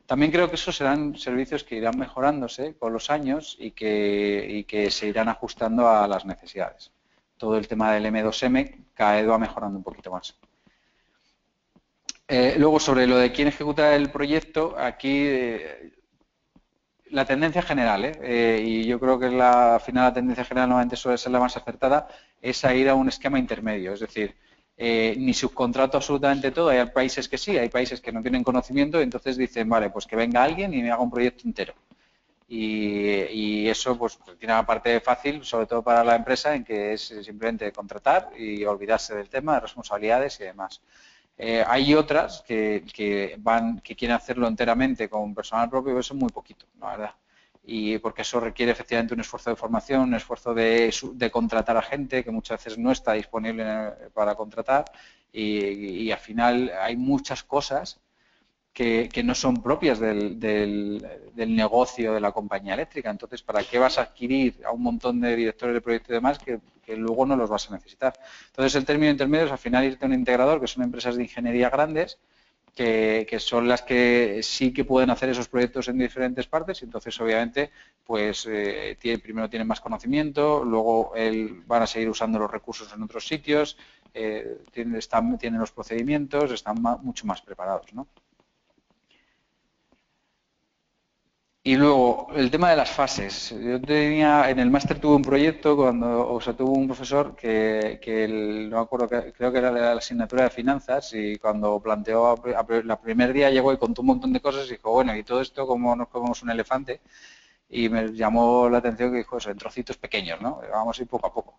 También creo que esos serán servicios que irán mejorándose con los años y que se irán ajustando a las necesidades. Todo el tema del M2M cada vez va mejorando un poquito más. Luego, sobre lo de quién ejecuta el proyecto, aquí la tendencia general, y yo creo que al final la tendencia general normalmente suele ser la más acertada, es a ir a un esquema intermedio, es decir, ni subcontrato absolutamente todo, hay países que sí, hay países que no tienen conocimiento, y entonces dicen, vale, pues que venga alguien y me haga un proyecto entero. Y eso pues tiene una parte fácil, sobre todo para la empresa, en que es simplemente contratar y olvidarse del tema, de responsabilidades y demás. Hay otras que quieren hacerlo enteramente con personal propio, pero eso es muy poquito, la verdad. Y porque eso requiere efectivamente un esfuerzo de formación, un esfuerzo de contratar a gente que muchas veces no está disponible para contratar y al final hay muchas cosas que no son propias del negocio de la compañía eléctrica. Entonces, ¿para qué vas a adquirir a un montón de directores de proyectos y demás que luego no los vas a necesitar? Entonces, el término intermedio es al final irte a un integrador, que son empresas de ingeniería grandes, que son las que sí que pueden hacer esos proyectos en diferentes partes y entonces, obviamente, pues primero tienen más conocimiento, luego van a seguir usando los recursos en otros sitios, tienen los procedimientos, están mucho más preparados, ¿no? Y luego, el tema de las fases. Yo tenía, en el máster tuve un proyecto, tuve un profesor no me acuerdo, creo que era de la asignatura de finanzas, y cuando planteó, el primer día llegó y contó un montón de cosas y dijo, bueno, ¿y todo esto cómo nos comemos un elefante? Y me llamó la atención que dijo eso, en trocitos pequeños, ¿no? Vamos a ir poco a poco.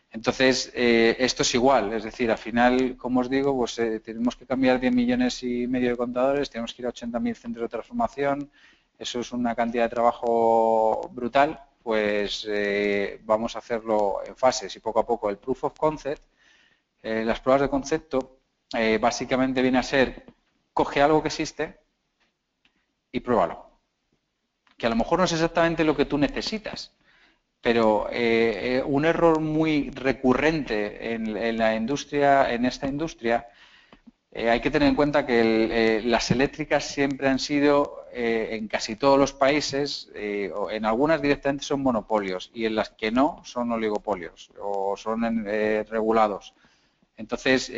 Entonces, esto es igual, es decir, al final, como os digo, pues tenemos que cambiar 10 millones y medio de contadores, tenemos que ir a 80.000 centros de transformación, eso es una cantidad de trabajo brutal, pues vamos a hacerlo en fases y poco a poco. El proof of concept, las pruebas de concepto, básicamente viene a ser, coge algo que existe y pruébalo. Que a lo mejor no es exactamente lo que tú necesitas, pero un error muy recurrente en esta industria, hay que tener en cuenta que las eléctricas siempre han sido, en casi todos los países, o en algunas directamente son monopolios y en las que no son oligopolios o son regulados. Entonces,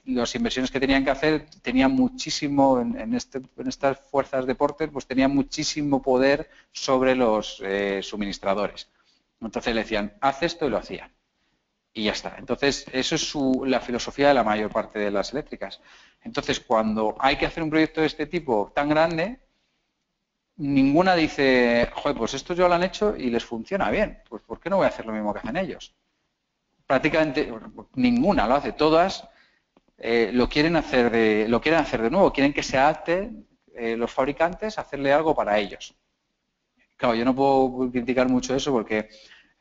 las inversiones que tenían que hacer tenían muchísimo, en estas fuerzas de Porter, pues tenían muchísimo poder sobre los suministradores. Entonces le decían, haz esto y lo hacían. Y ya está. Entonces, eso es la filosofía de la mayor parte de las eléctricas. Entonces, cuando hay que hacer un proyecto de este tipo tan grande, ninguna dice, joder, pues esto ya lo han hecho y les funciona bien. Pues ¿por qué no voy a hacer lo mismo que hacen ellos? Prácticamente ninguna lo hace. Todas lo quieren hacer de nuevo. Quieren que se adapten los fabricantes a hacerle algo para ellos. Claro, yo no puedo criticar mucho eso porque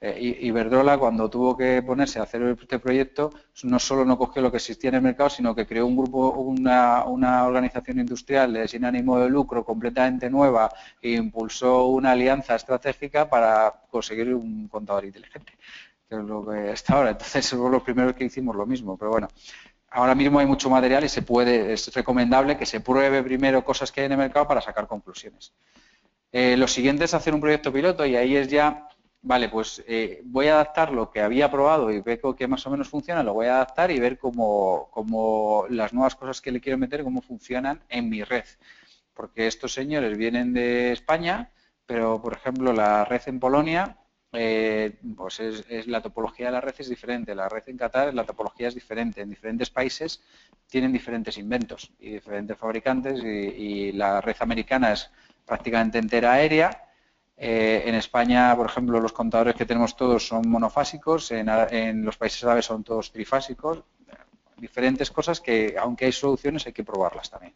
Iberdrola, cuando tuvo que ponerse a hacer este proyecto, no solo no cogió lo que existía en el mercado, sino que creó un grupo, una organización industrial sin ánimo de lucro completamente nueva e impulsó una alianza estratégica para conseguir un contador inteligente, que es lo que está ahora. Entonces, somos los primeros que hicimos lo mismo, pero bueno. Ahora mismo hay mucho material y es recomendable que se pruebe primero cosas que hay en el mercado para sacar conclusiones. Lo siguiente es hacer un proyecto piloto y ahí es ya, vale, pues voy a adaptar lo que había probado y veo que más o menos funciona, lo voy a adaptar y ver cómo las nuevas cosas que le quiero meter, cómo funcionan en mi red. Porque estos señores vienen de España, pero por ejemplo la red en Polonia, pues la topología de la red es diferente, la red en Qatar, la topología es diferente, en diferentes países tienen diferentes inventos y diferentes fabricantes y la red americana es prácticamente entera aérea. En España, por ejemplo, los contadores que tenemos todos son monofásicos, en los países árabes son todos trifásicos, diferentes cosas que, aunque hay soluciones, hay que probarlas también.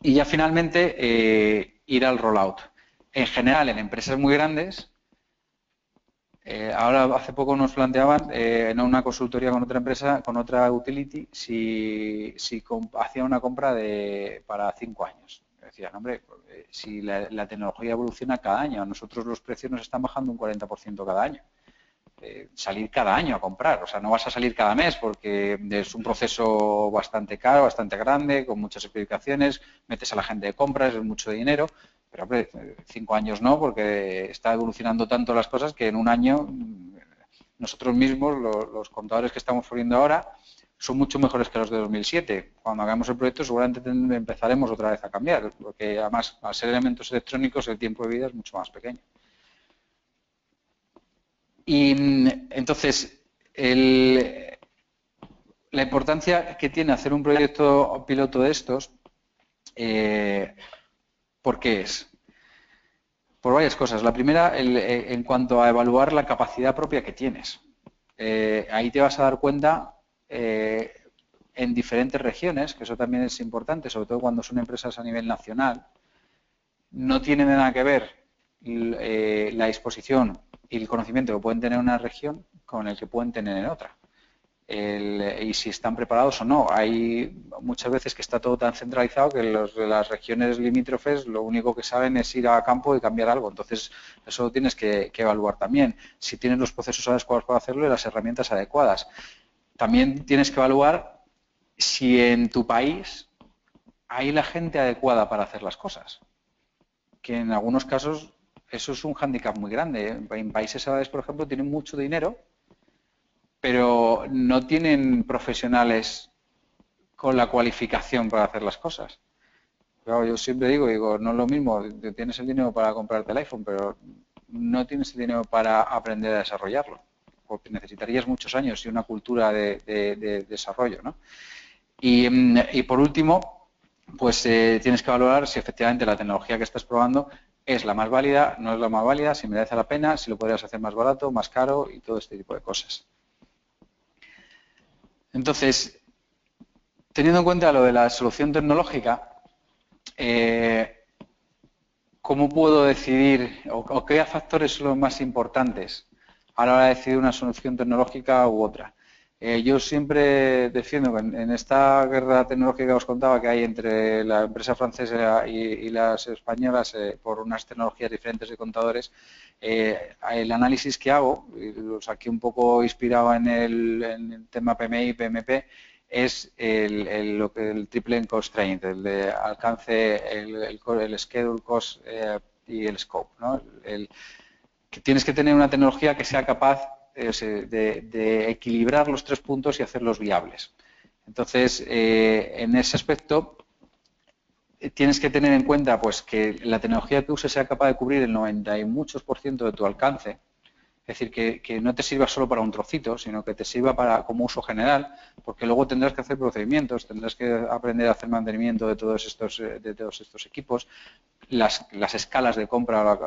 Y ya finalmente, ir al rollout. En general, en empresas muy grandes, ahora hace poco nos planteaban en una consultoría con otra empresa, con otra utility, si hacía una compra para 5 años. Decían, hombre, si la tecnología evoluciona cada año, a nosotros los precios nos están bajando un 40% cada año. Salir cada año a comprar, o sea, no vas a salir cada mes porque es un proceso bastante caro, bastante grande, con muchas explicaciones, metes a la gente de compras, es mucho dinero, pero hombre, 5 años no, porque está evolucionando tanto las cosas que en un año nosotros mismos, los contadores que estamos poniendo ahora, son mucho mejores que los de 2007. Cuando hagamos el proyecto seguramente empezaremos otra vez a cambiar, porque además al ser elementos electrónicos el tiempo de vida es mucho más pequeño. Y entonces, la importancia que tiene hacer un proyecto piloto de estos, ¿por qué es? Por varias cosas. La primera, en cuanto a evaluar la capacidad propia que tienes. Ahí te vas a dar cuenta en diferentes regiones, que eso también es importante, sobre todo cuando son empresas a nivel nacional, no tiene nada que ver la disposición y el conocimiento que pueden tener en una región con el que pueden tener en otra. Y si están preparados o no. Hay muchas veces que está todo tan centralizado que los de las regiones limítrofes lo único que saben es ir a campo y cambiar algo. Entonces, eso lo tienes que evaluar también. Si tienes los procesos adecuados para hacerlo y las herramientas adecuadas. También tienes que evaluar si en tu país hay la gente adecuada para hacer las cosas. Que en algunos casos eso es un hándicap muy grande. En países árabes, por ejemplo, tienen mucho dinero, pero no tienen profesionales con la cualificación para hacer las cosas. Claro, yo siempre digo, no es lo mismo, tienes el dinero para comprarte el iPhone, pero no tienes el dinero para aprender a desarrollarlo, porque necesitarías muchos años y una cultura de desarrollo, ¿no? Y por último, pues tienes que valorar si efectivamente la tecnología que estás probando es la más válida, no es la más válida, si merece la pena, si lo podrías hacer más barato, más caro y todo este tipo de cosas. Entonces, teniendo en cuenta lo de la solución tecnológica, ¿cómo puedo decidir o qué factores son los más importantes a la hora de decidir una solución tecnológica u otra? Yo siempre defiendo que en esta guerra tecnológica que os contaba que hay entre la empresa francesa y las españolas por unas tecnologías diferentes de contadores, el análisis que hago, lo saqué un poco inspirado en el tema PMI y PMP, es el triple constraint, el de alcance, el schedule, cost y el scope, ¿no? Que tienes que tener una tecnología que sea capaz de equilibrar los 3 puntos y hacerlos viables. Entonces, en ese aspecto, tienes que tener en cuenta pues, que la tecnología que uses sea capaz de cubrir el 90 y muchos % de tu alcance. Es decir, que no te sirva solo para un trocito, sino que te sirva como uso general, porque luego tendrás que hacer procedimientos, tendrás que aprender a hacer mantenimiento de todos estos equipos. Las escalas de compra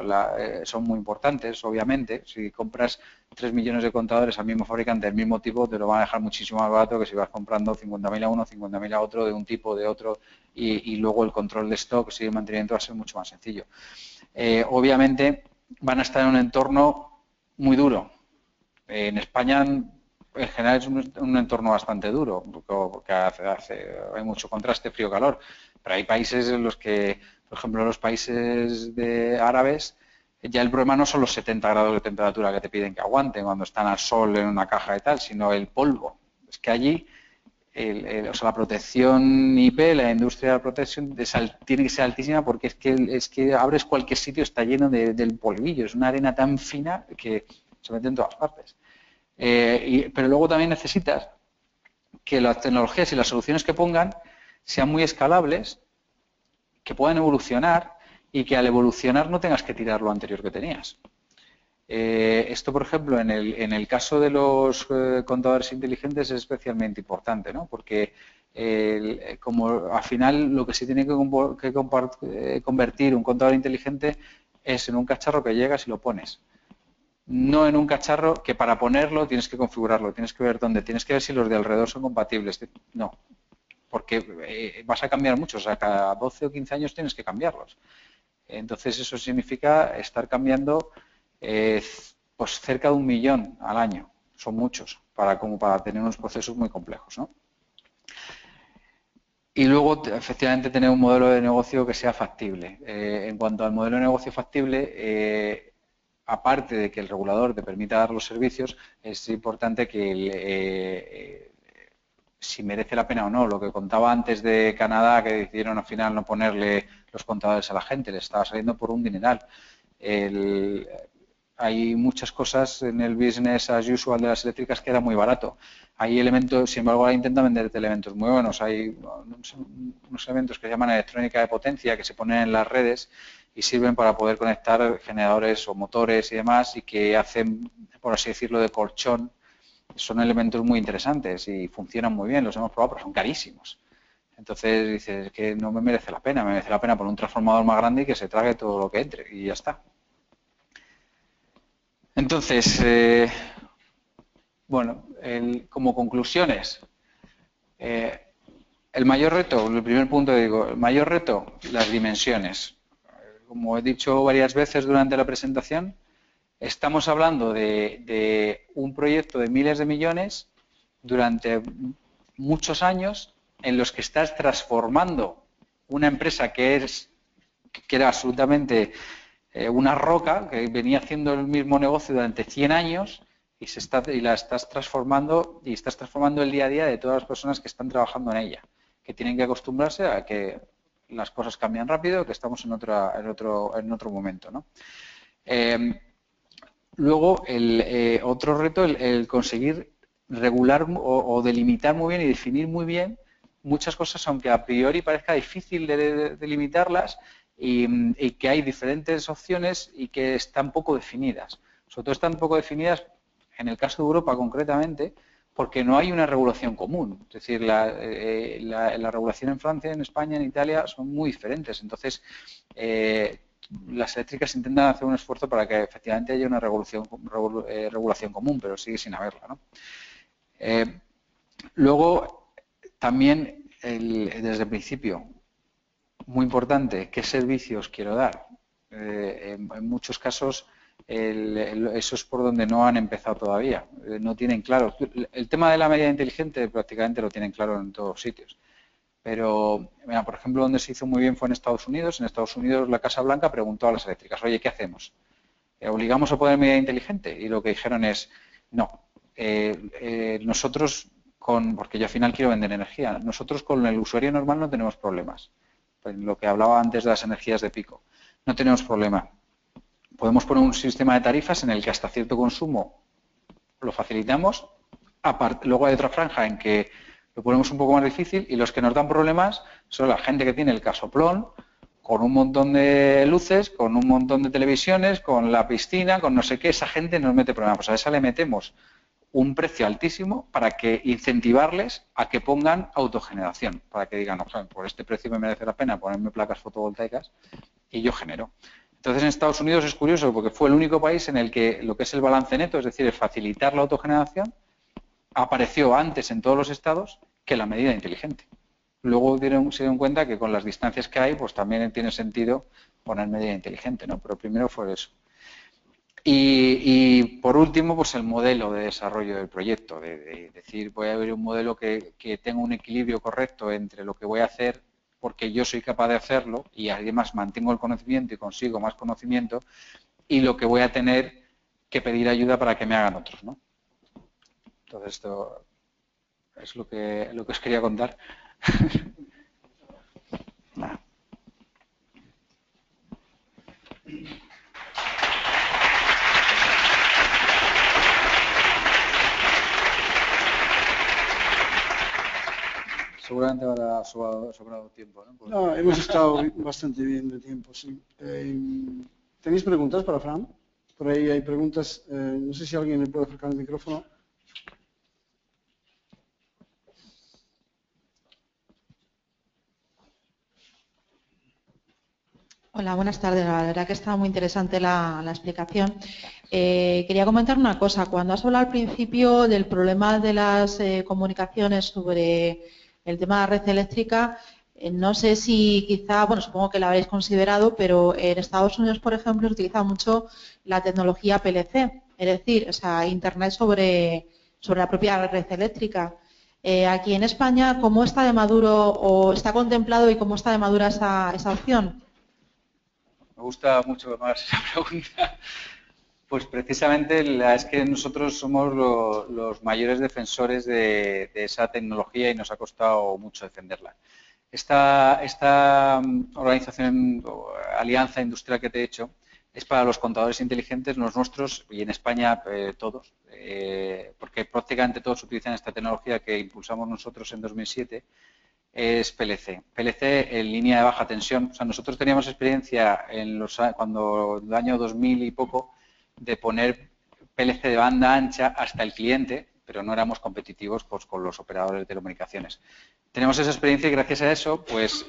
son muy importantes, obviamente. Si compras 3 millones de contadores al mismo fabricante del mismo tipo, te lo van a dejar muchísimo más barato que si vas comprando 50.000 a uno, 50.000 a otro, de un tipo, de otro, y luego el control de stock y el mantenimiento va a ser mucho más sencillo. Obviamente van a estar en un entorno muy duro. En España, en general, es un entorno bastante duro, porque hay mucho contraste frío-calor, pero hay países en los que, por ejemplo, los países árabes, ya el problema no son los 70 grados de temperatura que te piden que aguanten cuando están al sol en una caja y tal, sino el polvo. Es que allí, o sea, la protección IP, la industria de la protección, tiene que ser altísima porque es que abres cualquier sitio, está lleno del polvillo, es una arena tan fina que se mete en todas partes. Pero luego también necesitas que las tecnologías y las soluciones que pongan sean muy escalables, que puedan evolucionar y que al evolucionar no tengas que tirar lo anterior que tenías. Esto, por ejemplo, en el caso de los contadores inteligentes es especialmente importante, ¿no? Porque como al final lo que se tiene que convertir un contador inteligente es en un cacharro que llegas y lo pones. No en un cacharro que para ponerlo tienes que configurarlo, tienes que ver dónde, tienes que ver si los de alrededor son compatibles. No, porque vas a cambiar mucho, o sea, cada 12 o 15 años tienes que cambiarlos. Entonces eso significa estar cambiando pues cerca de 1 millón al año. Son muchos, como para tener unos procesos muy complejos, ¿no? Y luego, efectivamente, tener un modelo de negocio que sea factible. En cuanto al modelo de negocio factible, aparte de que el regulador te permita dar los servicios, es importante que si merece la pena o no. Lo que contaba antes de Canadá, que decidieron al final no ponerle los contadores a la gente, le estaba saliendo por un dineral. Hay muchas cosas en el business as usual de las eléctricas que era muy barato. Hay elementos, sin embargo, ahora intentan venderte elementos muy buenos. Hay unos elementos que se llaman electrónica de potencia que se ponen en las redes y sirven para poder conectar generadores o motores y demás, y que hacen, por así decirlo, de colchón. Son elementos muy interesantes y funcionan muy bien, los hemos probado, pero son carísimos. Entonces dices que no me merece la pena, me merece la pena poner un transformador más grande y que se trague todo lo que entre y ya está. Entonces, bueno, como conclusiones, el mayor reto, el primer punto digo, el mayor reto, las dimensiones. Como he dicho varias veces durante la presentación, estamos hablando de un proyecto de miles de millones durante muchos años en los que estás transformando una empresa que era absolutamente una roca, que venía haciendo el mismo negocio durante 100 años y la estás transformando el día a día de todas las personas que están trabajando en ella, que tienen que acostumbrarse a que las cosas cambian rápido, que estamos en otro momento, ¿no? Luego, otro reto, el conseguir regular o delimitar muy bien y definir muy bien muchas cosas, aunque a priori parezca difícil de delimitarlas, y que hay diferentes opciones y que están poco definidas. Sobre todo están poco definidas en el caso de Europa concretamente, porque no hay una regulación común. Es decir, la regulación en Francia, en España, en Italia son muy diferentes. Entonces, las eléctricas intentan hacer un esfuerzo para que efectivamente haya una regulación común, pero sigue sin haberla, ¿no? Luego, también, desde el principio, muy importante, ¿qué servicios quiero dar? En muchos casos, eso es por donde no han empezado todavía. No tienen claro. El tema de la medida inteligente prácticamente lo tienen claro en todos sitios. Pero, mira, por ejemplo, donde se hizo muy bien fue en Estados Unidos. En Estados Unidos la Casa Blanca preguntó a las eléctricas, oye, ¿qué hacemos? ¿Obligamos a poner medida inteligente? Y lo que dijeron es, no. Nosotros porque yo al final quiero vender energía. Nosotros con el usuario normal no tenemos problemas. Lo que hablaba antes de las energías de pico. No tenemos problema. Podemos poner un sistema de tarifas en el que hasta cierto consumo lo facilitamos. Luego hay otra franja en que lo ponemos un poco más difícil y los que nos dan problemas son la gente que tiene el casoplón, con un montón de luces, con un montón de televisiones, con la piscina, con no sé qué. Esa gente nos mete problemas. Pues a esa le metemos un precio altísimo para que incentivarles a que pongan autogeneración, para que digan, no, por este precio me merece la pena ponerme placas fotovoltaicas y yo genero. Entonces en Estados Unidos es curioso porque fue el único país en el que lo que es el balance neto, es decir, el facilitar la autogeneración, apareció antes en todos los estados que la medida inteligente. Luego se dieron cuenta que con las distancias que hay, pues también tiene sentido poner medida inteligente, ¿no? Pero primero fue eso. Y por último, pues el modelo de desarrollo del proyecto, de decir, voy a abrir un modelo que tenga un equilibrio correcto entre lo que voy a hacer, porque yo soy capaz de hacerlo y además mantengo el conocimiento y consigo más conocimiento, y lo que voy a tener que pedir ayuda para que me hagan otros, ¿no? Entonces esto es lo que os quería contar. Nada. Seguramente habrá sobrado tiempo, ¿no? No, hemos estado bastante bien de tiempo, sí. ¿Tenéis preguntas para Fran? Por ahí hay preguntas. No sé si alguien me puede acercar el micrófono. Hola, buenas tardes. La verdad que está muy interesante la explicación. Quería comentar una cosa. Cuando has hablado al principio del problema de las comunicaciones sobre el tema de la red eléctrica, no sé si quizá, bueno, supongo que la habréis considerado, pero en Estados Unidos, por ejemplo, se utiliza mucho la tecnología PLC, es decir, o sea, Internet sobre la propia red eléctrica. Aquí en España, ¿cómo está de maduro o está contemplado y cómo está de madura esa opción? Me gusta mucho más esa pregunta. Pues precisamente es que nosotros somos los mayores defensores de esa tecnología y nos ha costado mucho defenderla. Esta organización o alianza industrial que te he hecho es para los contadores inteligentes, los nuestros y en España todos, porque prácticamente todos utilizan esta tecnología que impulsamos nosotros en 2007, es PLC. PLC en línea de baja tensión. O sea, nosotros teníamos experiencia cuando el año 2000 y poco de poner PLC de banda ancha hasta el cliente, pero no éramos competitivos pues, con los operadores de telecomunicaciones. Tenemos esa experiencia y gracias a eso pues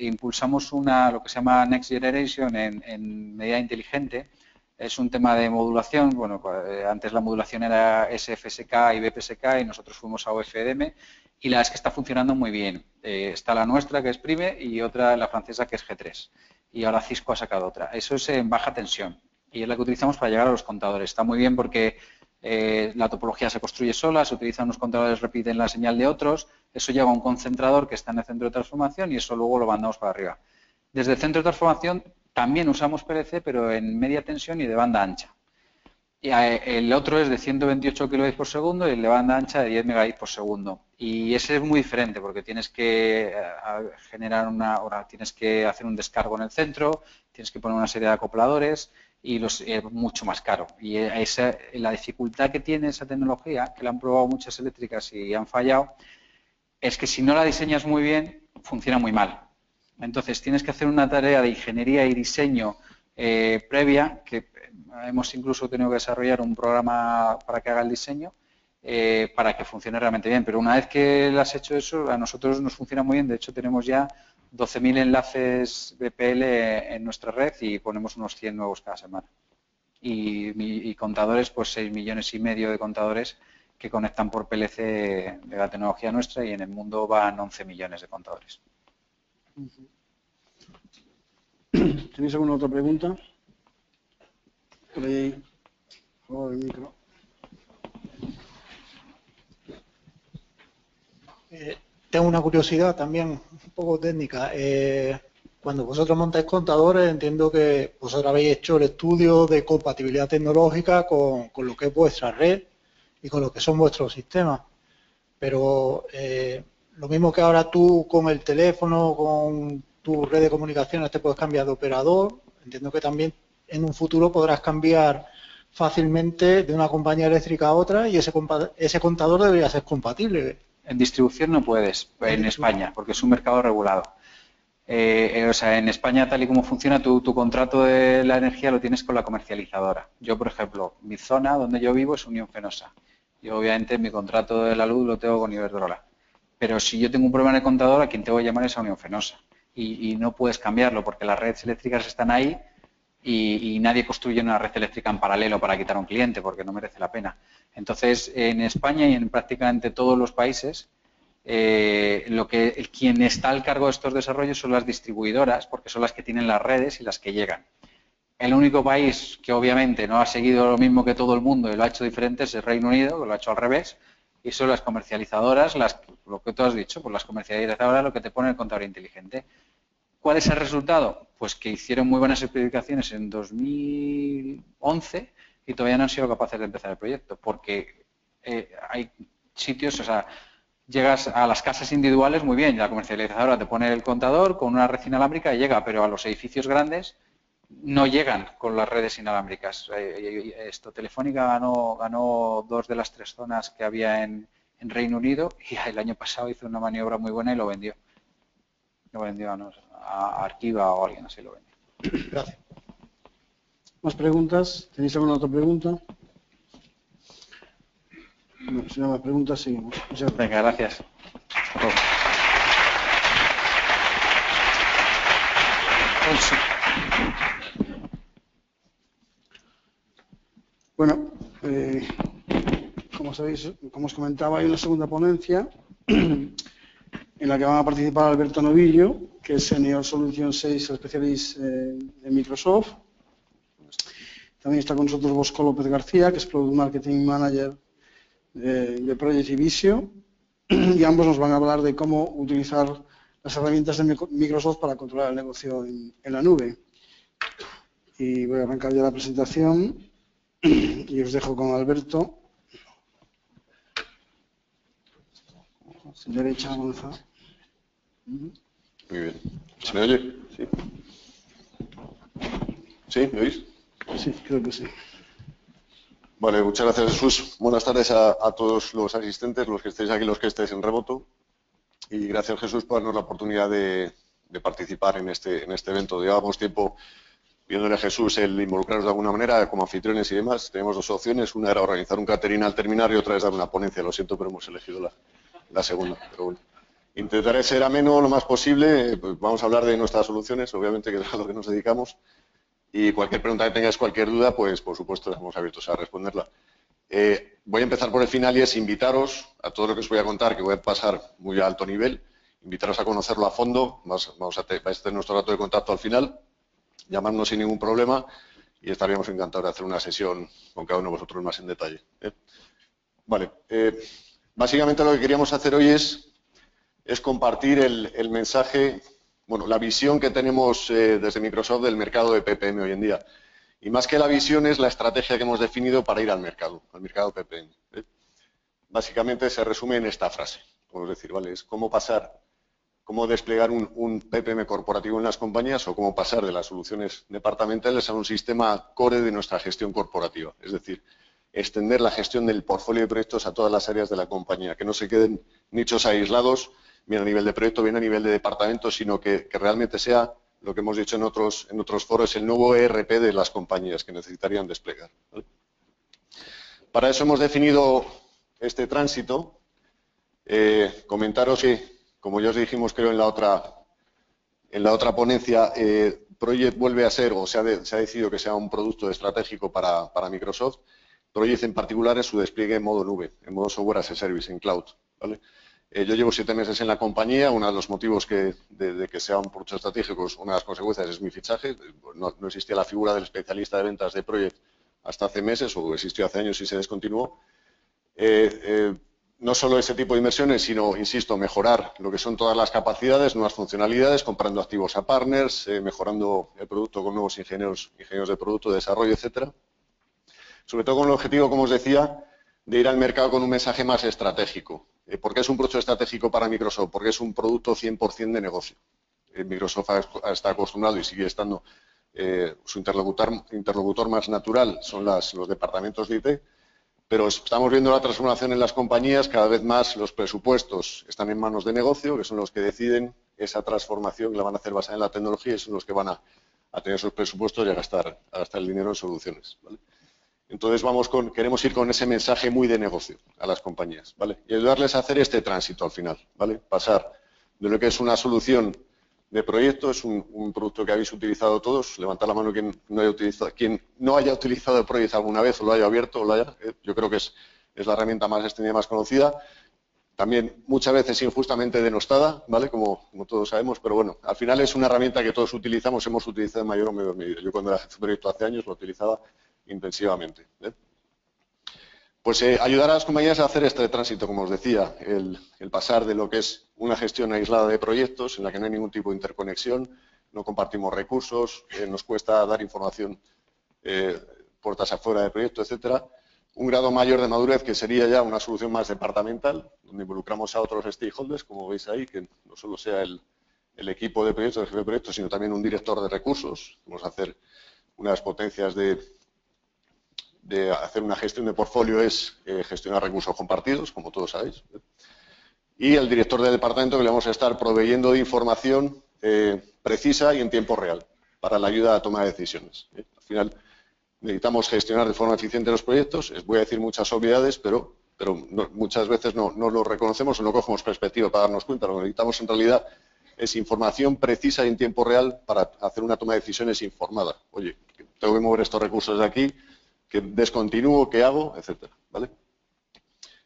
impulsamos lo que se llama Next Generation en medida inteligente. Es un tema de modulación. Bueno, antes la modulación era SFSK y BPSK y nosotros fuimos a OFDM y la verdad es que está funcionando muy bien. Está la nuestra que es Prime y otra la francesa que es G3 y ahora Cisco ha sacado otra. Eso es en baja tensión y es la que utilizamos para llegar a los contadores. Está muy bien porque la topología se construye sola, se utilizan unos contadores, repiten la señal de otros, eso llega a un concentrador que está en el centro de transformación y eso luego lo mandamos para arriba. Desde el centro de transformación también usamos PLC, pero en media tensión y de banda ancha. Y el otro es de 128 kbps por segundo y el de banda ancha de 10 megabits por segundo. Y ese es muy diferente porque tienes que tienes que hacer un descargo en el centro, tienes que poner una serie de acopladores y es mucho más caro. Y la dificultad que tiene esa tecnología, que la han probado muchas eléctricas y han fallado, es que si no la diseñas muy bien, funciona muy mal. Entonces tienes que hacer una tarea de ingeniería y diseño previa, que hemos incluso tenido que desarrollar un programa para que haga el diseño, para que funcione realmente bien. Pero una vez que le has hecho eso, a nosotros nos funciona muy bien. De hecho, tenemos ya 12.000 enlaces BPL en nuestra red y ponemos unos 100 nuevos cada semana. Y contadores, pues 6,5 millones de contadores que conectan por PLC de la tecnología nuestra y en el mundo van 11 millones de contadores. ¿Tenéis alguna otra pregunta? Por ahí, por favor, el micro. Tengo una curiosidad también un poco técnica. Cuando vosotros montáis contadores, entiendo que vosotros habéis hecho el estudio de compatibilidad tecnológica con lo que es vuestra red y con lo que son vuestros sistemas. pero lo mismo que ahora tú con el teléfono, con tu red de comunicaciones te puedes cambiar de operador, entiendo que también en un futuro podrás cambiar fácilmente de una compañía eléctrica a otra y ese contador debería ser compatible. En distribución no puedes, en España, porque es un mercado regulado. O sea, en España, tal y como funciona, tu contrato de la energía lo tienes con la comercializadora. Yo, por ejemplo, mi zona donde yo vivo es Unión Fenosa. Yo, obviamente, mi contrato de la luz lo tengo con Iberdrola. Pero si yo tengo un problema en el contador, a quien tengo que llamar es a Unión Fenosa. Y no puedes cambiarlo porque las redes eléctricas están ahí y nadie construye una red eléctrica en paralelo para quitar a un cliente porque no merece la pena. Entonces, en España y en prácticamente todos los países, quien está al cargo de estos desarrollos son las distribuidoras, porque son las que tienen las redes y las que llegan. El único país que obviamente no ha seguido lo mismo que todo el mundo y lo ha hecho diferente es el Reino Unido, que lo ha hecho al revés, y son las comercializadoras, lo que tú has dicho, pues las comercializadoras lo que te pone el contador inteligente. ¿Cuál es el resultado? Pues que hicieron muy buenas especificaciones en 2011 y todavía no han sido capaces de empezar el proyecto, porque hay sitios, o sea, llegas a las casas individuales muy bien, la comercializadora te pone el contador con una red inalámbrica y llega, pero a los edificios grandes no llegan con las redes inalámbricas. Telefónica ganó 2 de las 3 zonas que había en Reino Unido y el año pasado hizo una maniobra muy buena y lo vendió. Lo vendió a Arquiva o alguien así lo vendió. Gracias. ¿Más preguntas? ¿Tenéis alguna otra pregunta? No, si no hay más preguntas, seguimos. Venga, gracias. Bueno, como sabéis, como os comentaba, hay una segunda ponencia en la que van a participar Alberto Novillo, que es Senior Solution 6 Specialist de Microsoft. También está con nosotros Bosco López García, que es Product Marketing Manager de Project y Visio, y ambos nos van a hablar de cómo utilizar las herramientas de Microsoft para controlar el negocio en la nube. Y voy a arrancar ya la presentación y os dejo con Alberto. Derecha, avanza. Muy bien. ¿Se me oye? Sí. ¿Sí? ¿Me oís? Sí, creo que sí. Vale, muchas gracias, Jesús. Buenas tardes a todos los asistentes, los que estéis aquí, los que estéis en remoto. Y gracias, Jesús, por darnos la oportunidad de participar en este evento. Llevamos tiempo pidiéndole a Jesús el involucrarnos de alguna manera como anfitriones y demás. Tenemos 2 opciones. Una era organizar un catering al terminar y otra es dar una ponencia. Lo siento, pero hemos elegido la segunda. Pero bueno, intentaré ser ameno lo más posible. Pues vamos a hablar de nuestras soluciones, obviamente, que es a lo que nos dedicamos. Y cualquier pregunta que tengáis, cualquier duda, pues por supuesto estamos abiertos a responderla. Voy a empezar por el final y es invitaros a todo lo que os voy a contar, que voy a pasar muy a alto nivel, invitaros a conocerlo a fondo, vais a tener nuestro dato de contacto al final, llamarnos sin ningún problema y estaríamos encantados de hacer una sesión con cada uno de vosotros más en detalle. Vale, básicamente lo que queríamos hacer hoy es compartir el mensaje, bueno, la visión que tenemos desde Microsoft del mercado de PPM hoy en día. Y más que la visión es la estrategia que hemos definido para ir al mercado PPM. Básicamente se resume en esta frase, podemos decir, ¿vale? Es cómo desplegar un PPM corporativo en las compañías o cómo pasar de las soluciones departamentales a un sistema core de nuestra gestión corporativa. Es decir, extender la gestión del portfolio de proyectos a todas las áreas de la compañía, que no se queden nichos aislados, bien a nivel de proyecto, bien a nivel de departamento, sino que realmente sea lo que hemos dicho en otros foros, el nuevo ERP de las compañías que necesitarían desplegar, ¿vale? Para eso hemos definido este tránsito. Comentaros que, como ya os dijimos, creo, en la otra ponencia, Project vuelve a ser, o se ha decidido que sea un producto estratégico para Microsoft. Project en particular es su despliegue en modo nube, en modo software as a service, en cloud, ¿vale? Yo llevo 7 meses en la compañía. Uno de los motivos de que sea un producto estratégico, una de las consecuencias es mi fichaje. No existía la figura del especialista de ventas de Project hasta hace meses, o existió hace años y se descontinuó. No solo ese tipo de inversiones, sino, insisto, mejorar lo que son todas las capacidades, nuevas funcionalidades, comprando activos a partners, mejorando el producto con nuevos ingenieros de producto, de desarrollo, etcétera. Sobre todo con el objetivo, como os decía, de ir al mercado con un mensaje más estratégico. ¿Por qué es un producto estratégico para Microsoft? Porque es un producto 100% de negocio. Microsoft está acostumbrado y sigue estando, su interlocutor más natural son los departamentos de IT, pero estamos viendo la transformación en las compañías, cada vez más los presupuestos están en manos de negocio, que son los que deciden esa transformación, que la van a hacer basada en la tecnología y son los que van a tener esos presupuestos y a gastar el dinero en soluciones, ¿vale? Entonces queremos ir con ese mensaje muy de negocio a las compañías, ¿vale? Y ayudarles a hacer este tránsito al final, ¿vale? Pasar de lo que es una solución de proyecto, es un producto que habéis utilizado todos, levantad la mano quien no haya utilizado el proyecto alguna vez o lo haya abierto, yo creo que es la herramienta más extendida, más conocida, también muchas veces injustamente denostada, ¿vale? Como todos sabemos, pero bueno, al final es una herramienta que todos utilizamos, hemos utilizado en mayor o menor medida. Yo cuando era jefe de proyecto hace años lo utilizaba intensivamente, ¿eh? Pues ayudar a las compañías a hacer este tránsito, como os decía, el pasar de lo que es una gestión aislada de proyectos en la que no hay ningún tipo de interconexión, no compartimos recursos, nos cuesta dar información puertas afuera del proyecto, etcétera. Un grado mayor de madurez que sería ya una solución más departamental, donde involucramos a otros stakeholders, como veis ahí, que no solo sea el equipo de proyectos, el jefe de proyectos, sino también un director de recursos. Vamos a hacer unas potencias de hacer una gestión de portfolio es gestionar recursos compartidos, como todos sabéis. Y el director del departamento que le vamos a estar proveyendo de información precisa y en tiempo real para la ayuda a la toma de decisiones. Al final necesitamos gestionar de forma eficiente los proyectos. Voy a decir muchas obviedades, pero muchas veces no lo reconocemos o no cogemos perspectiva para darnos cuenta. Lo que necesitamos en realidad es información precisa y en tiempo real para hacer una toma de decisiones informada. Oye, tengo que mover estos recursos de aquí, que descontinúo, qué hago, etcétera, ¿vale?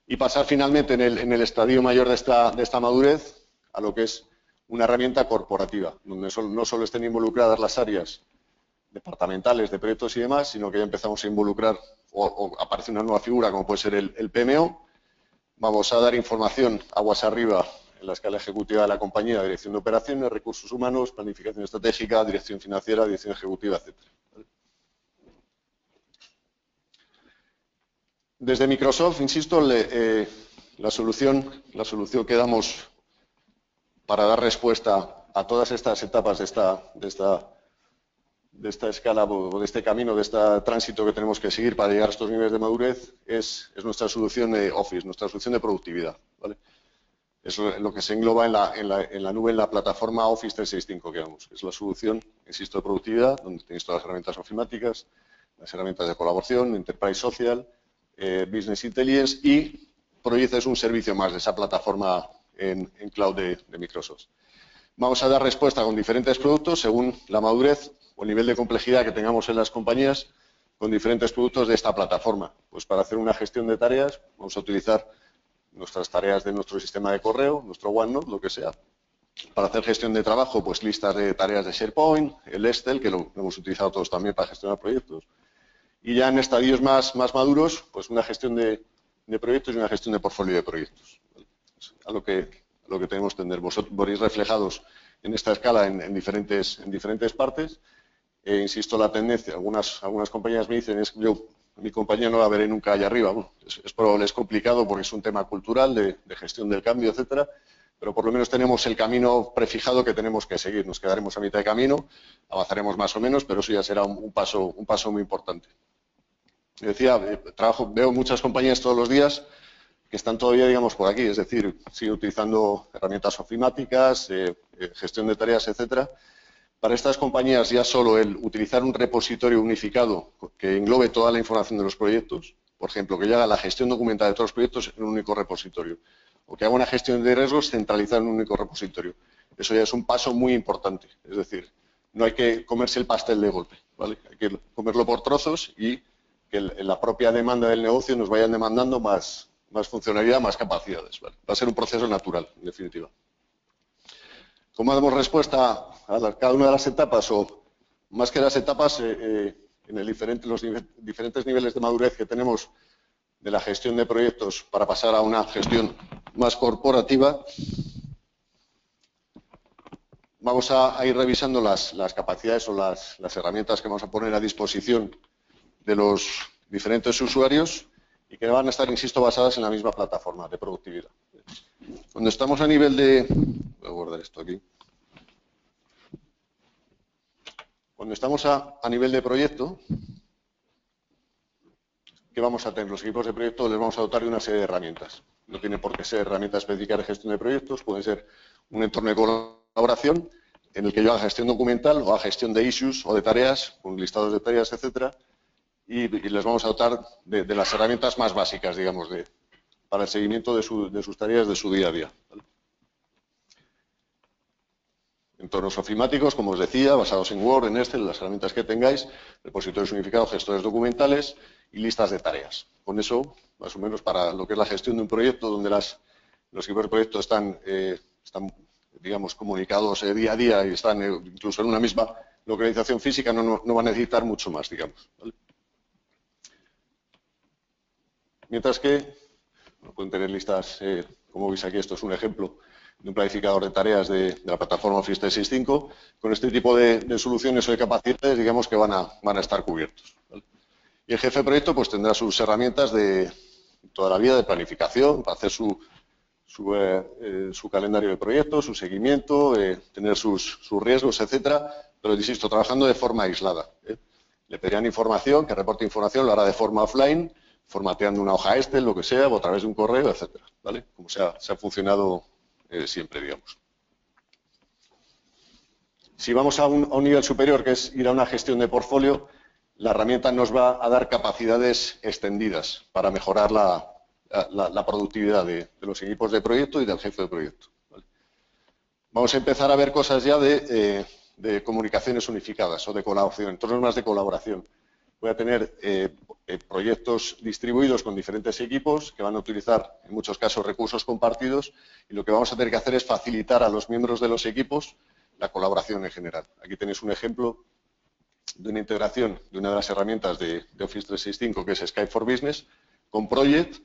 Y pasar finalmente en el estadio mayor de esta madurez a lo que es una herramienta corporativa, donde no solo estén involucradas las áreas departamentales de proyectos y demás, sino que ya empezamos a involucrar o aparece una nueva figura como puede ser el PMO. Vamos a dar información aguas arriba en la escala ejecutiva de la compañía, dirección de operaciones, recursos humanos, planificación estratégica, dirección financiera, dirección ejecutiva, etcétera. Desde Microsoft, insisto, la solución que damos para dar respuesta a todas estas etapas de esta escala o de este camino, de este tránsito que tenemos que seguir para llegar a estos niveles de madurez es nuestra solución de Office, nuestra solución de productividad, ¿vale? Es lo que se engloba en la nube, en la plataforma Office 365 que damos. Es la solución, insisto, de productividad, donde tenéis todas las herramientas ofimáticas, las herramientas de colaboración, Enterprise Social, Business Intelligence y Project es un servicio más de esa plataforma en cloud de Microsoft. Vamos a dar respuesta con diferentes productos según la madurez o el nivel de complejidad que tengamos en las compañías con diferentes productos de esta plataforma. Pues para hacer una gestión de tareas vamos a utilizar nuestras tareas de nuestro sistema de correo, nuestro OneNote, lo que sea. Para hacer gestión de trabajo, pues listas de tareas de SharePoint, el Excel, que lo hemos utilizado todos también para gestionar proyectos. Y ya en estadios más maduros, pues una gestión de proyectos y una gestión de portfolio de proyectos. A lo que tenemos que tener. Vosotros veréis reflejados en esta escala en diferentes partes. Insisto, la tendencia, algunas compañías me dicen, mi compañía no la veré nunca allá arriba. Bueno, es probable, es complicado porque es un tema cultural, de gestión del cambio, etcétera, pero por lo menos tenemos el camino prefijado que tenemos que seguir. Nos quedaremos a mitad de camino, avanzaremos más o menos, pero eso ya será un paso muy importante. Decía, veo muchas compañías todos los días que están todavía, digamos, por aquí, es decir, siguen utilizando herramientas ofimáticas, gestión de tareas, etcétera. Para estas compañías ya solo el utilizar un repositorio unificado que englobe toda la información de los proyectos, por ejemplo, que ya haga la gestión documental de todos los proyectos en un único repositorio, o que haga una gestión de riesgos centralizada en un único repositorio. Eso ya es un paso muy importante, es decir, no hay que comerse el pastel de golpe, ¿vale? Hay que comerlo por trozos y que la propia demanda del negocio nos vayan demandando más funcionalidad, más capacidades, ¿vale? Va a ser un proceso natural, en definitiva. ¿Cómo damos respuesta a cada una de las etapas? O más que las etapas, en los diferentes niveles de madurez que tenemos de la gestión de proyectos para pasar a una gestión más corporativa, vamos a ir revisando las capacidades o las herramientas que vamos a poner a disposición de los diferentes usuarios y que van a estar, insisto, basadas en la misma plataforma de productividad. Cuando estamos a nivel de... Voy a guardar esto aquí. Cuando estamos a nivel de proyecto, ¿qué vamos a tener? Los equipos de proyecto les vamos a dotar de una serie de herramientas. No tiene por qué ser herramientas específicas de gestión de proyectos, puede ser un entorno de colaboración en el que yo haga gestión documental o haga gestión de issues o de tareas, con listados de tareas, etcétera, y les vamos a dotar de las herramientas más básicas, digamos, para el seguimiento de sus tareas de su día a día. ¿Vale? Entornos ofimáticos, como os decía, basados en Word, en Excel, las herramientas que tengáis, repositorios unificados, gestores documentales y listas de tareas. Con eso, más o menos, para lo que es la gestión de un proyecto, donde los equipos de proyecto están digamos, comunicados día a día y están incluso en una misma localización física, no van a necesitar mucho más, digamos. ¿Vale? Mientras que, pueden tener listas, como veis aquí, esto es un ejemplo de un planificador de tareas de la plataforma Office 365, con este tipo de soluciones o de capacidades, digamos que van a estar cubiertos. ¿Vale? Y el jefe de proyecto pues tendrá sus herramientas de toda la vida de planificación, para hacer su calendario de proyectos, su seguimiento, tener sus riesgos, etcétera, pero insisto, trabajando de forma aislada. Le pedirán información, que reporte información, lo hará de forma offline, formateando una hoja Excel, lo que sea, o a través de un correo, etcétera, ¿vale? Como se ha funcionado siempre, digamos. Si vamos a un nivel superior, que es ir a una gestión de portfolio, la herramienta nos va a dar capacidades extendidas para mejorar la productividad de los equipos de proyecto y del jefe de proyecto. ¿Vale? Vamos a empezar a ver cosas ya de comunicaciones unificadas o de colaboración, entornos más de colaboración. Voy a tener proyectos distribuidos con diferentes equipos que van a utilizar, en muchos casos, recursos compartidos y lo que vamos a tener que hacer es facilitar a los miembros de los equipos la colaboración en general. Aquí tenéis un ejemplo de una integración de una de las herramientas de Office 365, que es Skype for Business, con Project,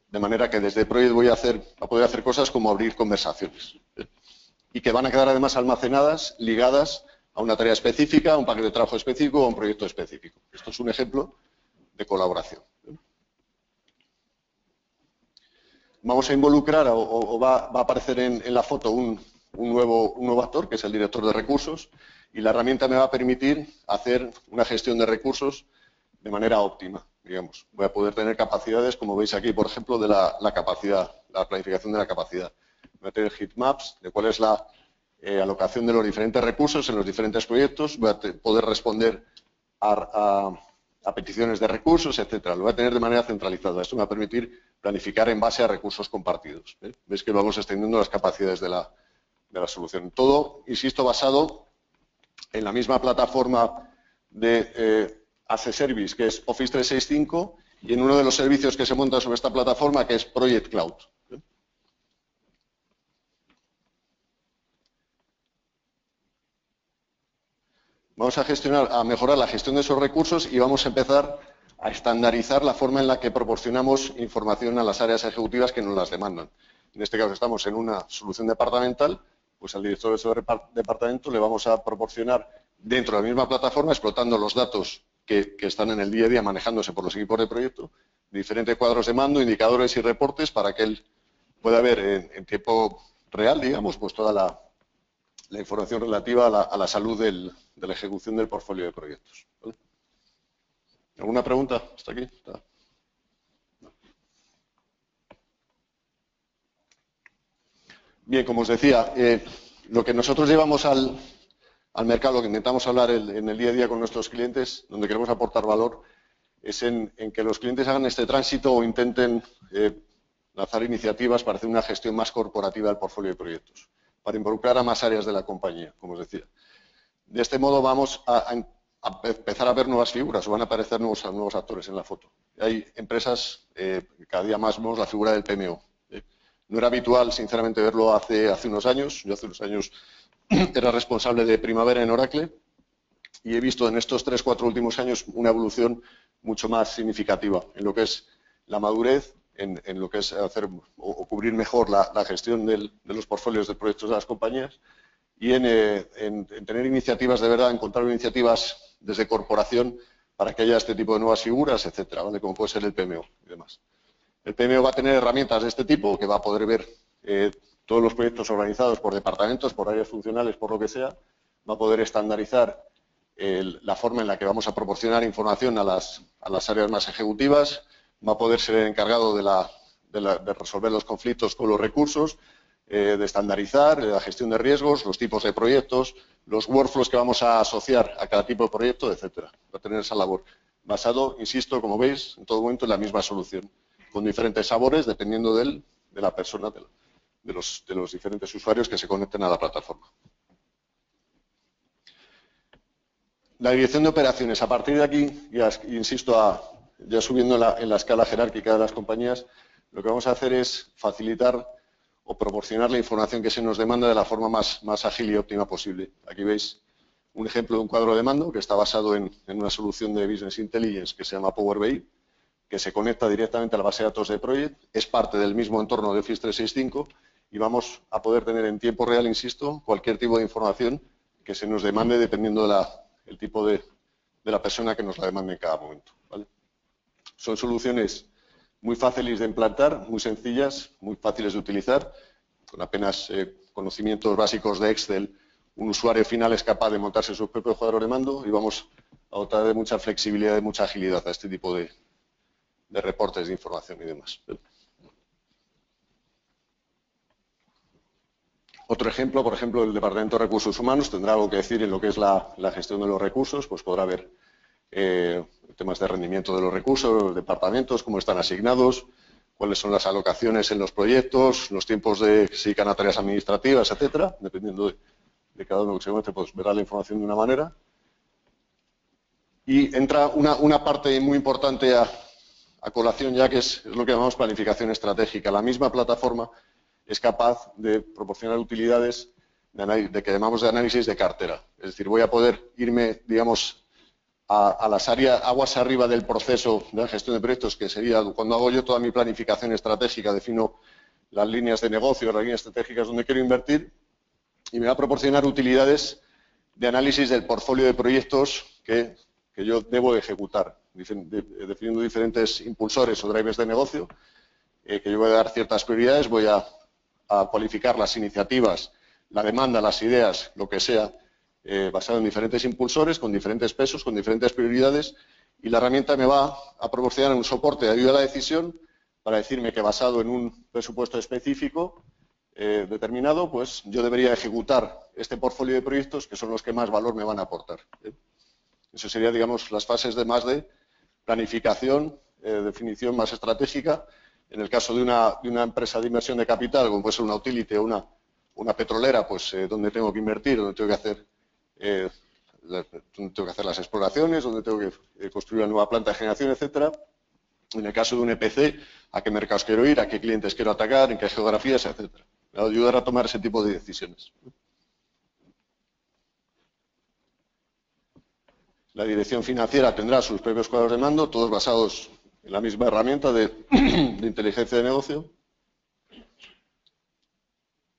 de manera que desde Project voy a poder hacer cosas como abrir conversaciones. Y que van a quedar además almacenadas, ligadas a una tarea específica, a un paquete de trabajo específico o a un proyecto específico. Esto es un ejemplo de colaboración. Vamos a involucrar, o va a aparecer en la foto un nuevo actor, que es el director de recursos, y la herramienta me va a permitir hacer una gestión de recursos de manera óptima, digamos. Voy a poder tener capacidades, como veis aquí, por ejemplo, de la capacidad, la planificación de la capacidad. Voy a tener heatmaps de cuál es la alocación de los diferentes recursos en los diferentes proyectos. Voy a poder responder a peticiones de recursos, etcétera. Lo voy a tener de manera centralizada. Esto me va a permitir planificar en base a recursos compartidos. Veis que vamos extendiendo las capacidades de la solución. Todo, insisto, basado en la misma plataforma de as a Service, que es Office 365, y en uno de los servicios que se monta sobre esta plataforma, que es Project Cloud. Vamos a mejorar la gestión de esos recursos y vamos a empezar a estandarizar la forma en la que proporcionamos información a las áreas ejecutivas que nos las demandan. En este caso estamos en una solución departamental, pues al director de ese departamento le vamos a proporcionar dentro de la misma plataforma, explotando los datos que están en el día a día manejándose por los equipos de proyecto, diferentes cuadros de mando, indicadores y reportes para que él pueda ver en tiempo real, digamos, pues toda la información relativa a la salud de la ejecución del portfolio de proyectos. ¿Vale? ¿Alguna pregunta hasta aquí? No. Bien, como os decía, lo que nosotros llevamos al mercado, lo que intentamos hablar en el día a día con nuestros clientes, donde queremos aportar valor, es en que los clientes hagan este tránsito o intenten lanzar iniciativas para hacer una gestión más corporativa del portfolio de proyectos, para involucrar a más áreas de la compañía, como os decía. De este modo vamos a empezar a ver nuevas figuras, o van a aparecer nuevos actores en la foto. Hay empresas, cada día más vemos la figura del PMO. No era habitual, sinceramente, verlo hace unos años. Yo hace unos años era responsable de Primavera en Oracle y he visto en estos 3-4 últimos años una evolución mucho más significativa en lo que es la madurez, en lo que es hacer o cubrir mejor la gestión de los portfolios de proyectos de las compañías y en tener iniciativas de verdad, encontrar iniciativas desde corporación para que haya este tipo de nuevas figuras, etcétera, ¿vale? Como puede ser el PMO y demás. El PMO va a tener herramientas de este tipo, que va a poder ver todos los proyectos organizados por departamentos, por áreas funcionales, por lo que sea, va a poder estandarizar la forma en la que vamos a proporcionar información a las áreas más ejecutivas, va a poder ser el encargado de resolver los conflictos con los recursos, de estandarizar la gestión de riesgos, los tipos de proyectos, los workflows que vamos a asociar a cada tipo de proyecto, etcétera. Va a tener esa labor basado, insisto, como veis, en todo momento en la misma solución, con diferentes sabores dependiendo de la persona, de los diferentes usuarios que se conecten a la plataforma. La dirección de operaciones, a partir de aquí, ya insisto, ya subiendo en la escala jerárquica de las compañías, lo que vamos a hacer es facilitar o proporcionar la información que se nos demanda de la forma más ágil y óptima posible. Aquí veis un ejemplo de un cuadro de mando que está basado en una solución de Business Intelligence que se llama Power BI, que se conecta directamente a la base de datos de Project, es parte del mismo entorno de Office 365 y vamos a poder tener en tiempo real, insisto, cualquier tipo de información que se nos demande dependiendo del tipo de la persona que nos la demande en cada momento, ¿vale? Son soluciones muy fáciles de implantar, muy sencillas, muy fáciles de utilizar, con apenas conocimientos básicos de Excel, un usuario final es capaz de montarse su propio cuadro de mando y vamos a dotar de mucha flexibilidad, de mucha agilidad a este tipo de reportes de información y demás. Otro ejemplo, por ejemplo, el Departamento de Recursos Humanos tendrá algo que decir en lo que es la gestión de los recursos, pues podrá ver temas de rendimiento de los recursos, los departamentos, cómo están asignados, cuáles son las alocaciones en los proyectos, los tiempos que se dedican a tareas administrativas, etcétera, dependiendo de cada uno que se conecte, pues verá la información de una manera. Y entra una parte muy importante a colación ya, que es lo que llamamos planificación estratégica. La misma plataforma es capaz de proporcionar utilidades que llamamos de análisis de cartera. Es decir, voy a poder irme, digamos, a las áreas aguas arriba del proceso de la gestión de proyectos, que sería cuando hago yo toda mi planificación estratégica, defino las líneas de negocio, las líneas estratégicas donde quiero invertir, y me va a proporcionar utilidades de análisis del portfolio de proyectos que yo debo ejecutar, definiendo diferentes impulsores o drivers de negocio, que yo voy a dar ciertas prioridades, voy a cualificar las iniciativas, la demanda, las ideas, lo que sea, basado en diferentes impulsores, con diferentes pesos, con diferentes prioridades, y la herramienta me va a proporcionar un soporte de ayuda a la decisión para decirme que basado en un presupuesto específico determinado, pues yo debería ejecutar este portfolio de proyectos que son los que más valor me van a aportar. Eso sería, digamos, las fases de planificación, definición más estratégica. En el caso de una empresa de inversión de capital, como puede ser una utility o una petrolera, pues donde tengo que invertir, donde tengo que hacer las exploraciones, donde tengo que construir una nueva planta de generación, etcétera. En el caso de un EPC, a qué mercados quiero ir, a qué clientes quiero atacar, en qué geografías, etcétera. Me va a ayudar a tomar ese tipo de decisiones. La dirección financiera tendrá sus propios cuadros de mando, todos basados en la misma herramienta de inteligencia de negocio.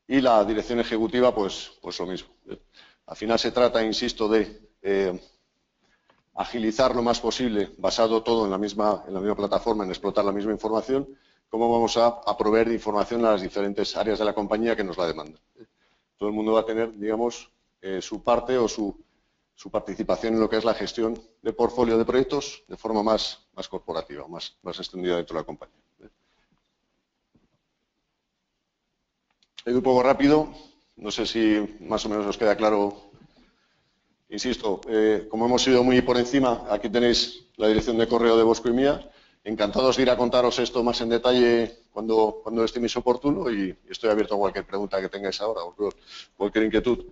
Y la dirección ejecutiva, pues lo mismo. Al final se trata, insisto, de agilizar lo más posible, basado todo en la misma plataforma, en explotar la misma información, cómo vamos a proveer de información a las diferentes áreas de la compañía que nos la demandan. Todo el mundo va a tener, digamos, su parte o su participación en lo que es la gestión de portfolio de proyectos de forma más corporativa, más extendida dentro de la compañía. He ido un poco rápido, no sé si más o menos os queda claro. Insisto, como hemos ido muy por encima, aquí tenéis la dirección de correo de Bosco y mía. Encantados de ir a contaros esto más en detalle cuando estiméis oportuno y estoy abierto a cualquier pregunta que tengáis ahora o cualquier inquietud.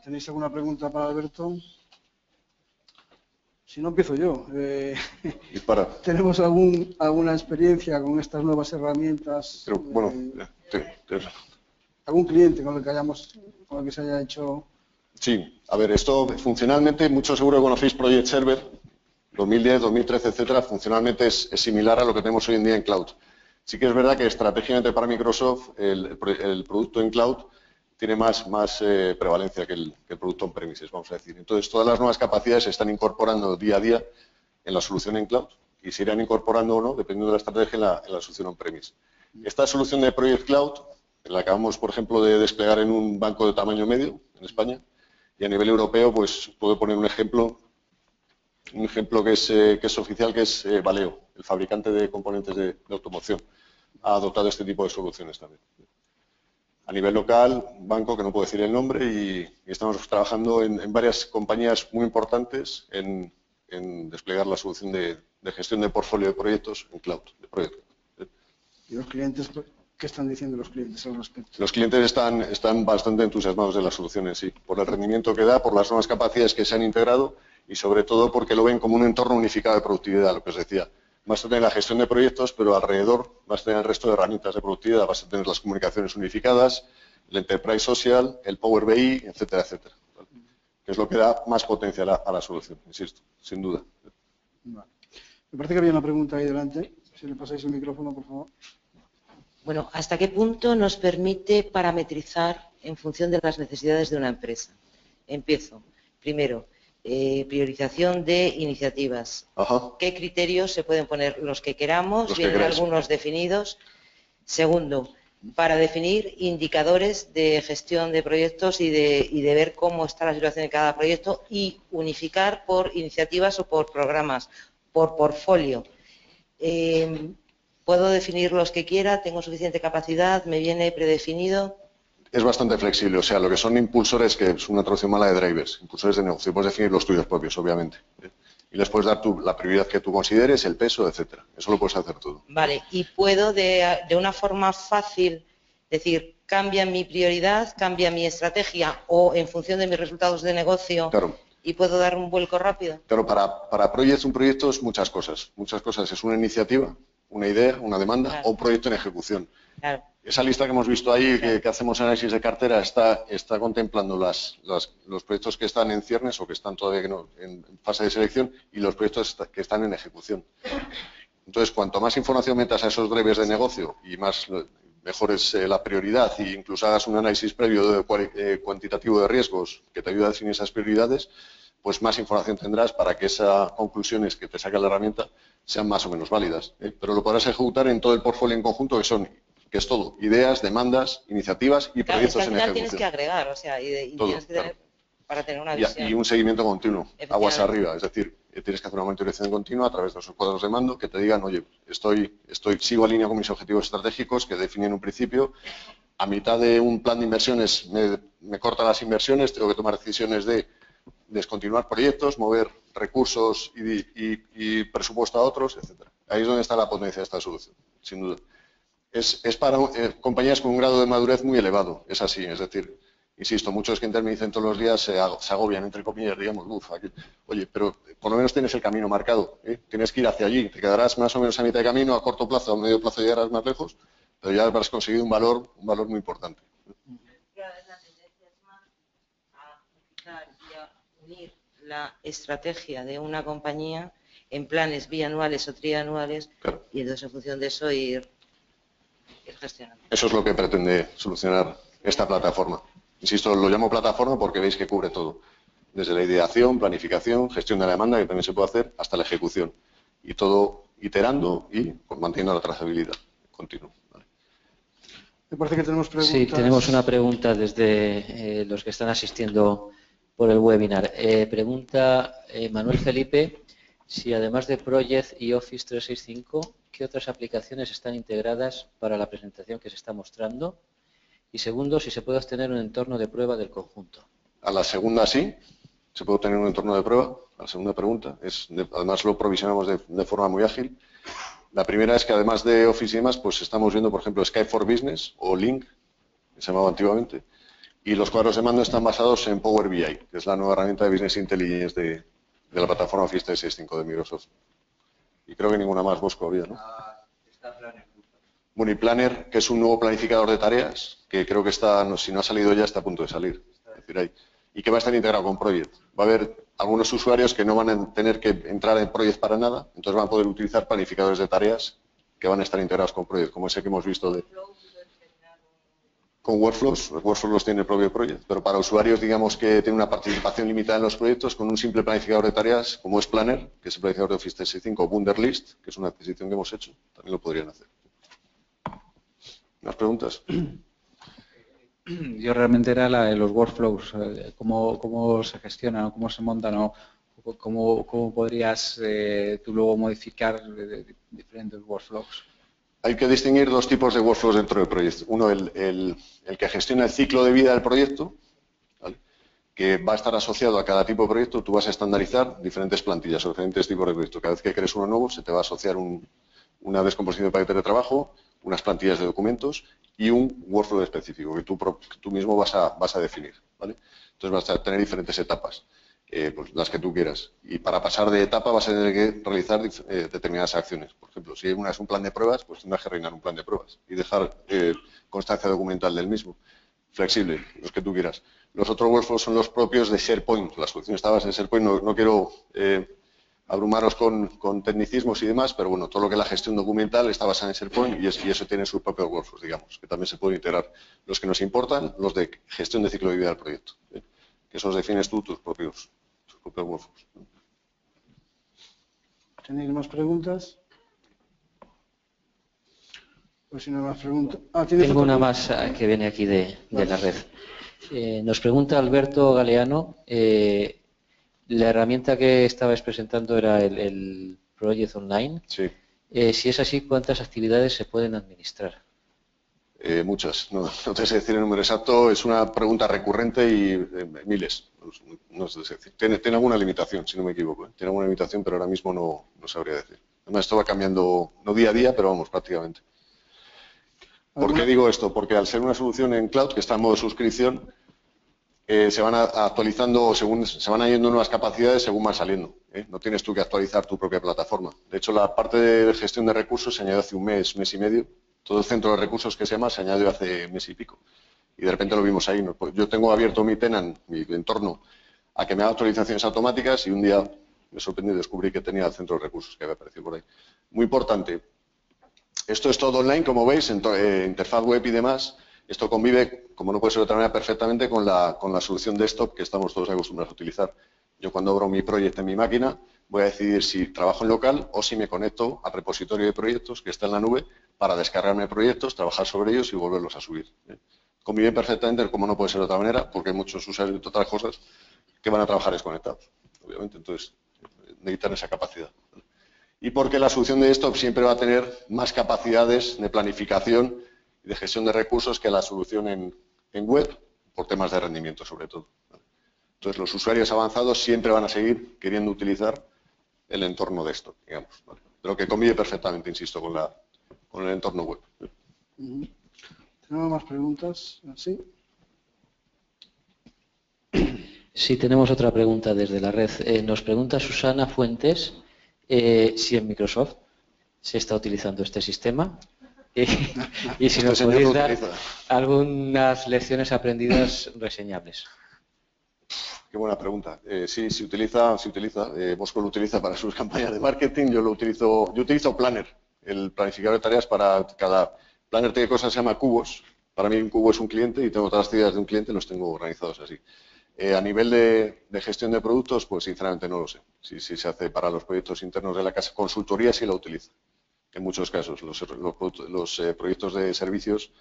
¿Tenéis alguna pregunta para Alberto? Si no, empiezo yo. Dispara. ¿Tenemos alguna experiencia con estas nuevas herramientas? Pero, bueno, ¿algún cliente con el que se haya hecho? Sí, a ver, esto funcionalmente, mucho seguro que conocéis Project Server, 2010, 2013, etcétera, funcionalmente es similar a lo que tenemos hoy en día en cloud. Sí que es verdad que estratégicamente para Microsoft el producto en cloud tiene más prevalencia que el producto on-premises, vamos a decir. Entonces, todas las nuevas capacidades se están incorporando día a día en la solución en cloud y se irán incorporando o no, dependiendo de la estrategia, en la solución on-premise. Esta solución de Project Cloud la acabamos, por ejemplo, de desplegar en un banco de tamaño medio en España y a nivel europeo, pues puedo poner un ejemplo que es oficial, que es Valeo, el fabricante de componentes de automoción. Ha adoptado este tipo de soluciones también. A nivel local, banco, que no puedo decir el nombre, y estamos trabajando en varias compañías muy importantes en desplegar la solución de gestión de portfolio de proyectos en cloud. ¿Y los clientes, qué están diciendo los clientes al respecto? Los clientes están bastante entusiasmados de la solución en sí, por el rendimiento que da, por las nuevas capacidades que se han integrado y sobre todo porque lo ven como un entorno unificado de productividad, lo que os decía. Vas a tener la gestión de proyectos, pero alrededor vas a tener el resto de herramientas de productividad, vas a tener las comunicaciones unificadas, el Enterprise Social, el Power BI, etcétera, etcétera. ¿Vale? Que es lo que da más potencia a la solución, insisto, sin duda. Vale. Me parece que había una pregunta ahí delante. Si le pasáis el micrófono, por favor. Bueno, ¿hasta qué punto nos permite parametrizar en función de las necesidades de una empresa? Empiezo. Primero, priorización de iniciativas. Ajá. ¿Qué criterios se pueden poner? Los que queramos, Los que vienen queráis. algunos definidos. Segundo, para definir indicadores de gestión de proyectos y de ver cómo está la situación de cada proyecto y unificar por iniciativas o por programas, por portfolio. Puedo definir los que quiera, tengo suficiente capacidad, me viene predefinido. Es bastante flexible, o sea, lo que son impulsores, que es una traducción mala de drivers, impulsores de negocio, puedes definir los tuyos propios, obviamente. Y les puedes dar la prioridad que tú consideres, el peso, etcétera. Eso lo puedes hacer todo. Vale, y puedo de una forma fácil decir, cambia mi prioridad, cambia mi estrategia o en función de mis resultados de negocio. Claro. ¿Y puedo dar un vuelco rápido? Claro, para Project, un proyecto es muchas cosas. Muchas cosas. Es una iniciativa, una idea, una demanda, claro, o un proyecto en ejecución. Claro. Esa lista que hemos visto ahí, Claro, que hacemos análisis de cartera, está contemplando los proyectos que están en ciernes o que están todavía en fase de selección y los proyectos que están en ejecución. Entonces, cuanto más información metas a esos drivers de negocio y mejor es la prioridad e incluso hagas un análisis previo cuantitativo de riesgos que te ayude a definir esas prioridades, pues más información tendrás para que esas conclusiones que te saca la herramienta sean más o menos válidas. Pero lo podrás ejecutar en todo el portfolio en conjunto, que es todo, ideas, demandas, iniciativas y claro, proyectos es que al en final ejecución. tienes que agregar, o sea, y Todo, tienes que tener, claro, para tener una visión. y un seguimiento continuo, aguas arriba, es decir, tienes que hacer una monitorización continua a través de esos cuadros de mando que te digan, oye, sigo en línea con mis objetivos estratégicos que definí en un principio, a mitad de un plan de inversiones me cortan las inversiones, tengo que tomar decisiones de descontinuar proyectos, mover recursos y presupuesto a otros, etcétera. Ahí es donde está la potencia de esta solución, sin duda. Es para compañías con un grado de madurez muy elevado, es así, es decir, insisto, muchos clientes me dicen todos los días, se agobian, entre comillas, digamos, oye, pero por lo menos tienes el camino marcado, tienes que ir hacia allí, te quedarás más o menos a mitad de camino, a corto plazo, a medio plazo llegarás más lejos, pero ya habrás conseguido un valor muy importante. La tendencia es más a fijar y a unir la estrategia de una compañía en planes bianuales o trianuales, claro, y entonces en función de eso ir gestionando. Eso es lo que pretende solucionar esta plataforma. Insisto, lo llamo plataforma porque veis que cubre todo. Desde la ideación, planificación, gestión de la demanda, que también se puede hacer, hasta la ejecución. Y todo iterando y manteniendo la trazabilidad continua. ¿Vale? Me parece que tenemos preguntas. Sí, tenemos una pregunta desde los que están asistiendo por el webinar. Pregunta Manuel Felipe si además de Project y Office 365, ¿qué otras aplicaciones están integradas para la presentación que se está mostrando? Y segundo, si se puede obtener un entorno de prueba del conjunto. A la segunda sí, se puede obtener un entorno de prueba. A la segunda pregunta, además lo provisionamos de forma muy ágil. La primera es que además de Office y demás, pues estamos viendo, por ejemplo, Skype for Business o Link, que se llamaba antiguamente, y los cuadros de mando están basados en Power BI, que es la nueva herramienta de Business Intelligence de la plataforma Office 365 de Microsoft. Y creo que ninguna más, Bosco, había, ¿no? Moneyplanner, que es un nuevo planificador de tareas, que creo que está, si no ha salido ya, está a punto de salir. Es decir, ahí. Y que va a estar integrado con Project. Va a haber algunos usuarios que no van a tener que entrar en Project para nada, entonces van a poder utilizar planificadores de tareas que van a estar integrados con Project, como ese que hemos visto de... Con workflows, los workflows los tiene el propio proyecto, pero para usuarios, digamos, que tienen una participación limitada en los proyectos, con un simple planificador de tareas, como es Planner, que es el planificador de Office 365, o Wunderlist, que es una adquisición que hemos hecho, también lo podrían hacer. ¿Más preguntas? Yo realmente era la de los workflows, cómo se gestionan, cómo se montan, o cómo podrías tú luego modificar diferentes workflows. Hay que distinguir dos tipos de workflows dentro del proyecto. Uno, el que gestiona el ciclo de vida del proyecto, ¿vale?, que va a estar asociado a cada tipo de proyecto. Tú vas a estandarizar diferentes plantillas o diferentes tipos de proyectos. Cada vez que crees uno nuevo, se te va a asociar una descomposición de paquetes de trabajo, unas plantillas de documentos y un workflow específico que tú mismo vas a definir, ¿vale? Entonces vas a tener diferentes etapas, pues las que tú quieras. Y para pasar de etapa vas a tener que realizar determinadas acciones. Por ejemplo, si una es un plan de pruebas, pues tendrás que rellenar un plan de pruebas y dejar constancia documental del mismo. Flexible, los que tú quieras. Los otros workflows son los propios de SharePoint. Las soluciones estaban en SharePoint. No quiero abrumaros con tecnicismos y demás, pero bueno, todo lo que es la gestión documental está basada en SharePoint y eso tiene sus propios workflows, digamos, que también se pueden integrar. Los que nos importan, los de gestión de ciclo de vida del proyecto, ¿eh? Que esos defines tú tus propios workflows. ¿Tenéis más preguntas? Pues si no hay más preguntas. Tengo una más que viene aquí de la red. Nos pregunta Alberto Galeano, la herramienta que estabais presentando era el Project Online. Sí. Si es así, ¿cuántas actividades se pueden administrar? Muchas. No te sé decir el número exacto. Es una pregunta recurrente y miles. No sé decir. Tiene alguna limitación, si no me equivoco. Tiene alguna limitación, pero ahora mismo no sabría decir. Además, esto va cambiando, no día a día, pero vamos, prácticamente. ¿Por qué digo esto? Porque al ser una solución en cloud, que está en modo suscripción, se van actualizando, se van añadiendo nuevas capacidades según van saliendo, ¿eh? No tienes tú que actualizar tu propia plataforma. De hecho, la parte de gestión de recursos se añadió hace un mes y medio. Todo el centro de recursos que se llama se añadió hace mes y pico. Y de repente lo vimos ahí. Yo tengo abierto mi tenant, mi entorno, a que me haga actualizaciones automáticas y un día me sorprendí y descubrí que tenía el centro de recursos que había aparecido por ahí. Muy importante. Esto es todo online, como veis, interfaz web y demás. Esto convive, como no puede ser de otra manera, perfectamente con la solución desktop que estamos todos acostumbrados a utilizar. Yo cuando abro mi proyecto en mi máquina, voy a decidir si trabajo en local o si me conecto al repositorio de proyectos que está en la nube para descargarme proyectos, trabajar sobre ellos y volverlos a subir, ¿eh? Convive perfectamente, como no puede ser de otra manera, porque hay muchos usuarios de otras cosas que van a trabajar desconectados, obviamente. Entonces, necesitan esa capacidad. Y porque la solución de desktop siempre va a tener más capacidades de planificación y de gestión de recursos que la solución en web, por temas de rendimiento sobre todo. Entonces, los usuarios avanzados siempre van a seguir queriendo utilizar el entorno desktop, digamos, ¿vale? Pero que convive perfectamente, insisto, con el entorno web. ¿Tenemos más preguntas? ¿Sí? Sí, tenemos otra pregunta desde la red. Nos pregunta Susana Fuentes si en Microsoft se está utilizando este sistema y si nos podéis dar algunas lecciones aprendidas reseñables. Qué buena pregunta. Sí, se utiliza. Bosco lo utiliza para sus campañas de marketing. Yo utilizo Planner, el planificador de tareas para cada... Planner tiene cosas que se llama cubos. Para mí un cubo es un cliente y tengo todas las actividades de un cliente, los tengo organizados así. A nivel de gestión de productos, pues sinceramente no lo sé. Si se hace para los proyectos internos de la casa, consultoría sí la utiliza. En muchos casos, los proyectos de servicios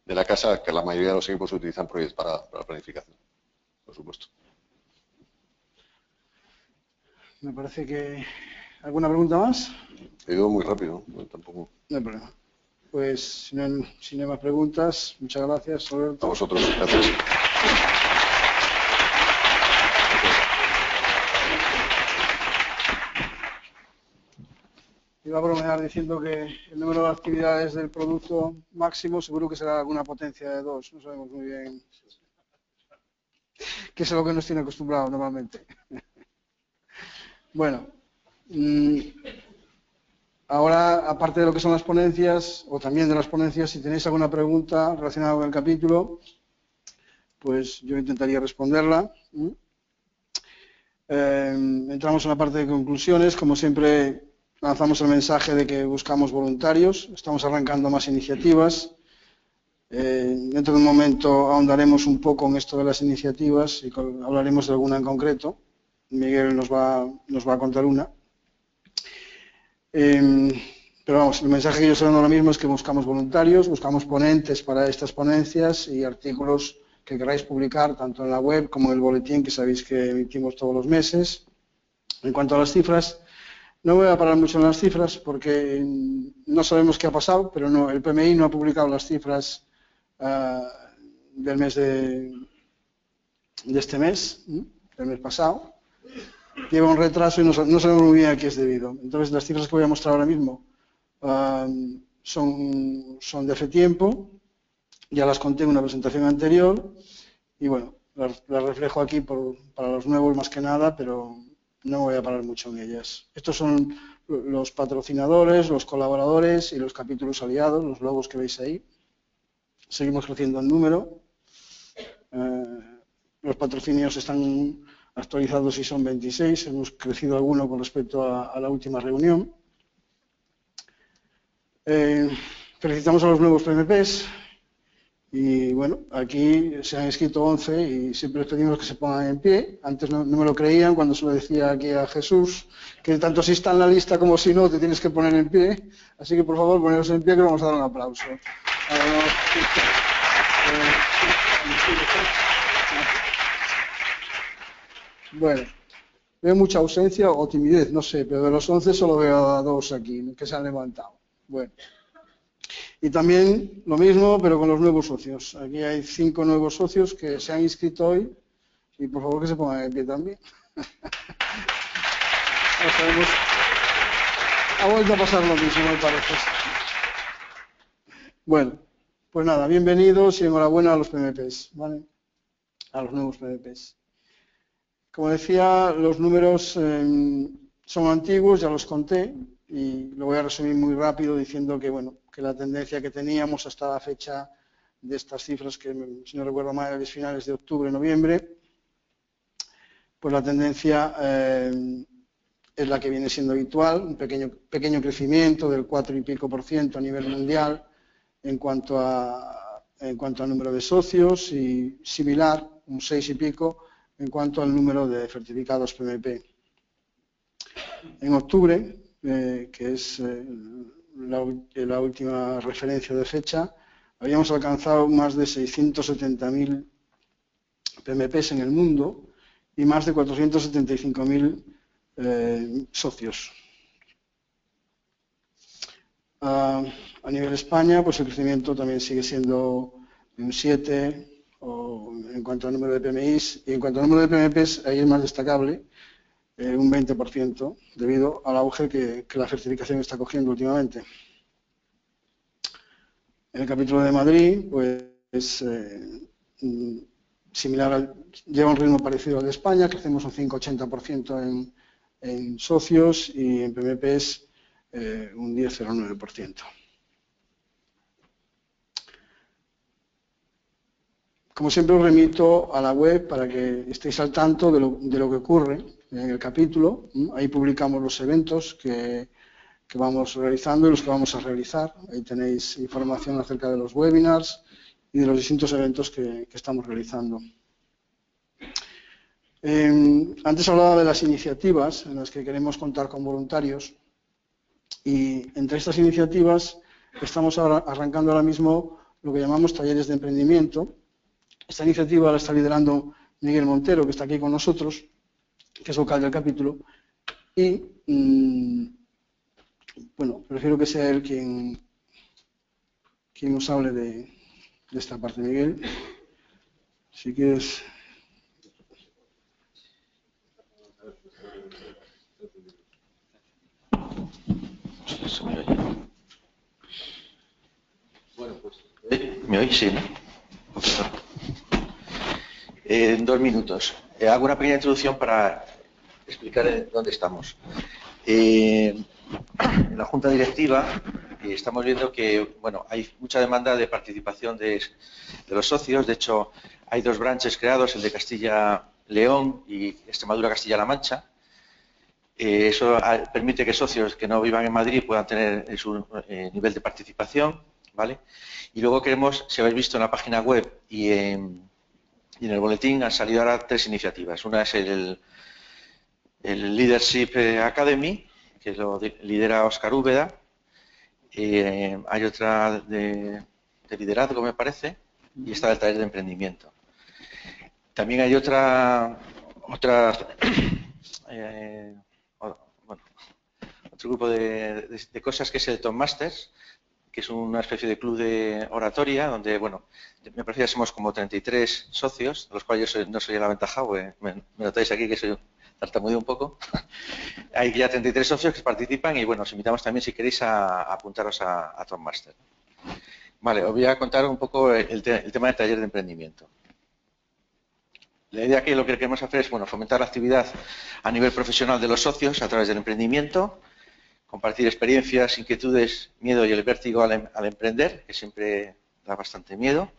de la casa, que la mayoría de los equipos se utilizan para planificación, por supuesto. Me parece que... ¿Alguna pregunta más? He ido muy rápido, no, tampoco. No hay problema. Pues si no hay más preguntas, muchas gracias, Roberto. A vosotros, gracias. Iba a bromear diciendo que el número de actividades del producto máximo seguro que será alguna potencia de 2. No sabemos muy bien qué es a lo que nos tiene acostumbrados normalmente. Bueno, ahora, aparte de lo que son las ponencias, o también de las ponencias, si tenéis alguna pregunta relacionada con el capítulo, pues yo intentaría responderla. Entramos en la parte de conclusiones. Como siempre, lanzamos el mensaje de que buscamos voluntarios. Estamos arrancando más iniciativas. Dentro de un momento ahondaremos un poco en esto de las iniciativas y hablaremos de alguna en concreto. Miguel nos va a contar una. Pero vamos, el mensaje que yo estoy dando ahora mismo es que buscamos voluntarios, buscamos ponentes para estas ponencias y artículos que queráis publicar tanto en la web como en el boletín que sabéis que emitimos todos los meses. En cuanto a las cifras, no voy a parar mucho en las cifras porque no sabemos qué ha pasado, pero no, el PMI no ha publicado las cifras del mes de este mes, del mes pasado. Lleva un retraso y no sabemos muy bien a qué es debido. Entonces, las cifras que voy a mostrar ahora mismo son de hace tiempo, ya las conté en una presentación anterior y bueno, las reflejo aquí para los nuevos más que nada, pero no voy a parar mucho en ellas. Estos son los patrocinadores, los colaboradores y los capítulos aliados, los logos que veis ahí. Seguimos creciendo en número. Los patrocinios están actualizados y son 26. Hemos crecido alguno con respecto a la última reunión. Felicitamos a los nuevos PMPs. Y bueno, aquí se han inscrito 11 y siempre les pedimos que se pongan en pie. Antes no me lo creían cuando se lo decía aquí a Jesús, que tanto si está en la lista como si no, te tienes que poner en pie. Así que por favor, poneros en pie que vamos a dar un aplauso. Bueno, veo mucha ausencia o timidez, no sé, pero de los 11 solo veo a 2 aquí, que se han levantado. Bueno. Y también lo mismo, pero con los nuevos socios. Aquí hay 5 nuevos socios que se han inscrito hoy y por favor que se pongan en pie también. Ha vuelto a pasar lo mismo, me parece. Bueno, pues nada, bienvenidos y enhorabuena a los PMPs, ¿vale? A los nuevos PMPs. Como decía, los números son antiguos, ya los conté. Y lo voy a resumir muy rápido diciendo que, bueno, que la tendencia que teníamos hasta la fecha de estas cifras, que si no recuerdo mal, es finales de octubre, noviembre, pues la tendencia es la que viene siendo habitual, un pequeño crecimiento del 4 y pico % a nivel mundial en cuanto al número de socios y similar, un 6 y pico, en cuanto al número de certificados PMP. En octubre, que es la última referencia de fecha, habíamos alcanzado más de 670.000 PMPs en el mundo y más de 475.000 socios. A nivel España, pues el crecimiento también sigue siendo de un 7 en cuanto al número de PMIs, y en cuanto al número de PMPs, ahí es más destacable, un 20%, debido al auge que la certificación está cogiendo últimamente. En el capítulo de Madrid, pues similar, lleva un ritmo parecido al de España, crecemos un 5,80% en socios y en PMPs un 10,09%. Como siempre os remito a la web para que estéis al tanto de lo que ocurre en el capítulo. Ahí publicamos los eventos que vamos realizando y los que vamos a realizar. Ahí tenéis información acerca de los webinars y de los distintos eventos que estamos realizando. Antes hablaba de las iniciativas en las que queremos contar con voluntarios y entre estas iniciativas estamos arrancando ahora mismo lo que llamamos talleres de emprendimiento. Esta iniciativa la está liderando Miguel Montero, que está aquí con nosotros, que es vocal del capítulo, y bueno, prefiero que sea él quien nos hable de esta parte. Miguel, si quieres. Bueno, pues, ¿me oís? Sí, ¿no? En 2 minutos. Hago una pequeña introducción para explicar dónde estamos. En la Junta Directiva estamos viendo que bueno, hay mucha demanda de participación de los socios. De hecho, hay 2 branches creados, el de Castilla-León y Extremadura-Castilla-La Mancha. Eso permite que socios que no vivan en Madrid puedan tener su nivel de participación. ¿vale? Y luego queremos, si habéis visto en la página web y en el boletín, han salido ahora 3 iniciativas. Una es el Leadership Academy, que lo lidera Óscar Úbeda. Hay otra de liderazgo, me parece, y está el taller de emprendimiento. También hay otro grupo de cosas que es el Toastmasters, que es una especie de club de oratoria, donde, bueno, me parece que somos como 33 socios, de los cuales yo no soy el aventajado, me notáis aquí que soy tartamudeo un poco. Hay ya 33 socios que participan y, bueno, os invitamos también, si queréis, a apuntaros a Toastmasters. Vale, os voy a contar un poco el tema del taller de emprendimiento. La idea que lo que queremos hacer es, bueno, fomentar la actividad a nivel profesional de los socios a través del emprendimiento, compartir experiencias, inquietudes, miedo y el vértigo al emprender, que siempre da bastante miedo,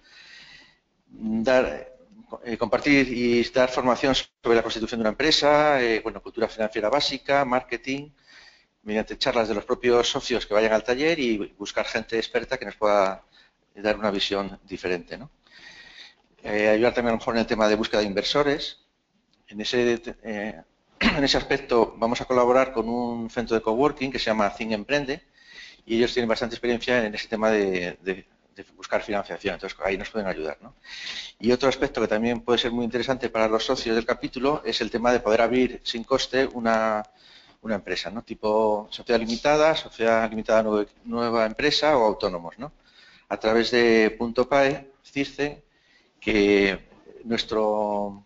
compartir y dar formación sobre la constitución de una empresa, bueno, cultura financiera básica, marketing, mediante charlas de los propios socios que vayan al taller y buscar gente experta que nos pueda dar una visión diferente, ¿no? Ayudar también a lo mejor en el tema de búsqueda de inversores. En ese aspecto vamos a colaborar con un centro de coworking que se llama Think Emprende y ellos tienen bastante experiencia en ese tema de buscar financiación, entonces ahí nos pueden ayudar, ¿no? Y otro aspecto que también puede ser muy interesante para los socios del capítulo es el tema de poder abrir sin coste una empresa, ¿no? Tipo sociedad limitada nueva empresa o autónomos, ¿no? A través de Punto PAE, CIRCE, que nuestro